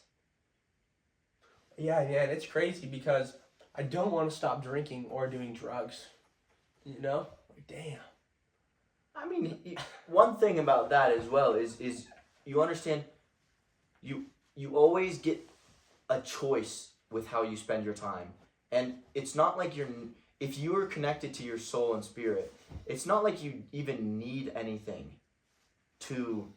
Yeah, man, it's crazy because I don't want to stop drinking or doing drugs. You know? Like, damn. I mean, one thing about that as well is you understand, you always get a choice with how you spend your time. And it's not like if you are connected to your soul and spirit, it's not like you even need anything to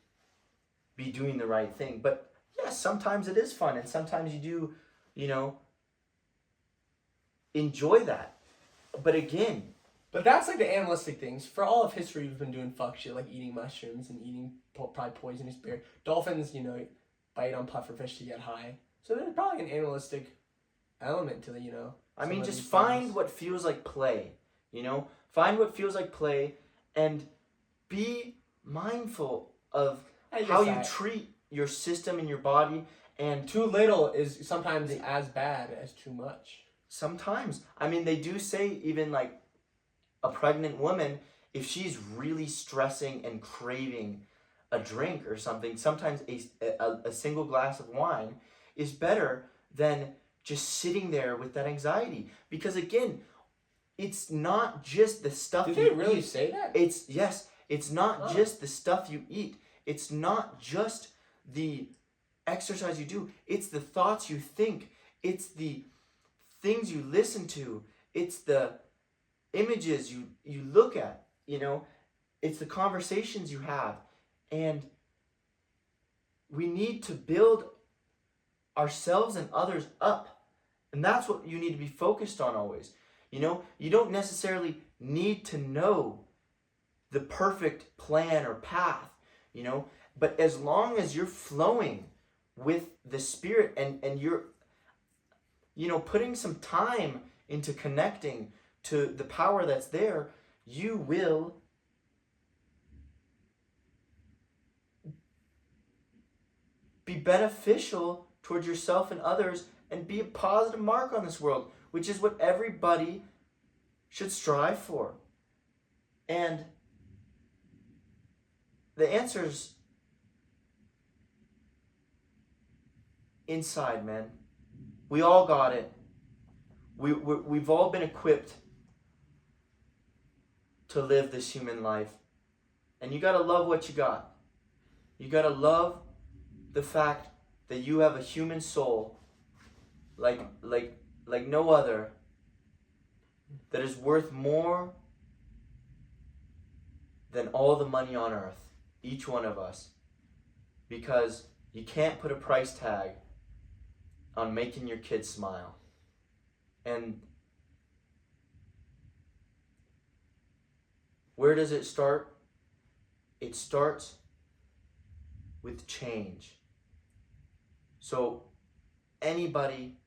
be doing the right thing. But yes, sometimes it is fun, and sometimes you do, you know, enjoy that. But again, But that's like the animalistic things. For all of history, we've been doing fuck shit like eating mushrooms and eating probably poisonous beer. Dolphins, you know, bite on pufferfish to get high. So there's probably an animalistic element to the, you know. I mean, some of just these find things. what feels like play, you know? Find what feels like play, and be mindful of how you treat your system and your body. And Too little is sometimes as bad as too much. sometimes, I mean, they do say even like a pregnant woman, if she's really stressing and craving a drink or something, sometimes a single glass of wine is better than just sitting there with that anxiety. Because again, it's not just the stuff Do you they really eat. say that? It's not Oh. just the stuff you eat. It's not just the exercise you do. It's the thoughts you think. It's the things you listen to. It's the images you look at, you know. It's the conversations you have. And we need to build ourselves and others up. And that's what you need to be focused on always. You know, you don't necessarily need to know the perfect plan or path, you know, but as long as you're flowing with the Spirit and you're, you know, putting some time into connecting to the power that's there, you will be beneficial towards yourself and others and be a positive mark on this world, which is what everybody should strive for. And the answer's inside, man. We all got it. We've all been equipped to live this human life. And you gotta love what you got. You gotta love the fact that you have a human soul like no other, that is worth more than all the money on earth, each one of us. Because you can't put a price tag on making your kids smile. And where does it start? It starts with change. So anybody,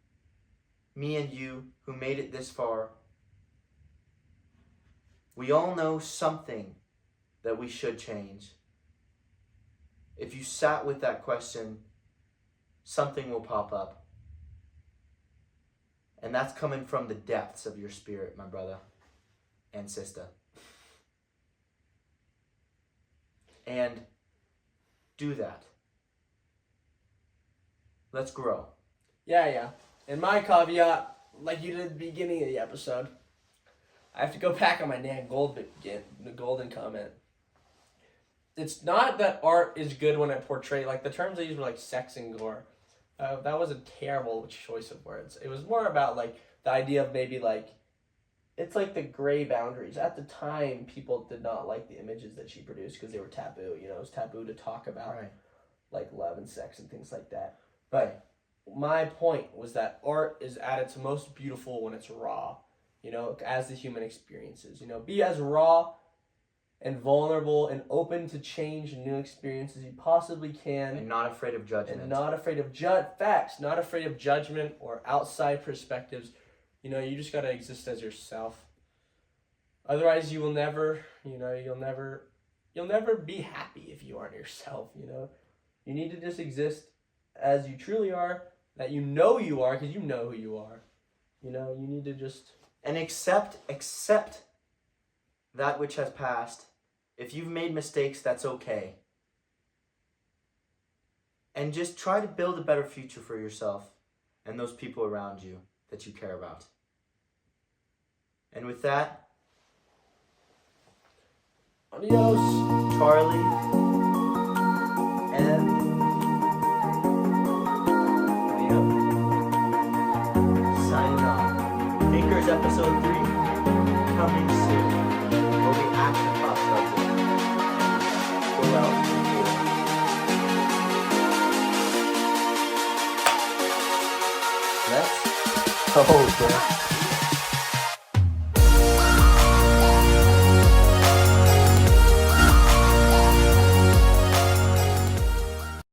me and you, who made it this far, we all know something that we should change. If you sat with that question, something will pop up. And that's coming from the depths of your spirit, my brother and sister. And do that. Let's grow. Yeah. And my caveat, like you did at the beginning of the episode, I have to go back on my Nan Golden comment. It's not that art is good when it portrays, like the terms I used were like sex and gore. That was a terrible choice of words. It was more about like the idea of maybe like, it's like the gray boundaries. At the time, people did not like the images that she produced because they were taboo. You know, it was taboo to talk about like love and sex and things like that. But my point was that art is at its most beautiful when it's raw, you know, as the human experiences. You know, be as raw and vulnerable and open to change and new experiences as you possibly can. And not afraid of judgment. And not afraid of facts, not afraid of judgment or outside perspectives. You know, you just got to exist as yourself. Otherwise, you will never, you know, you'll never be happy if you aren't yourself, you know. You need to just exist as you truly are, that you know you are, because you know who you are. You know, you need to just... And accept that which has passed. If you've made mistakes, that's okay. And just try to build a better future for yourself and those people around you that you care about. And with that, adios, Charlie, and signing off. Thinkers episode 3 coming soon. Where we action talk subject. Go out and do it. Let's go, bro.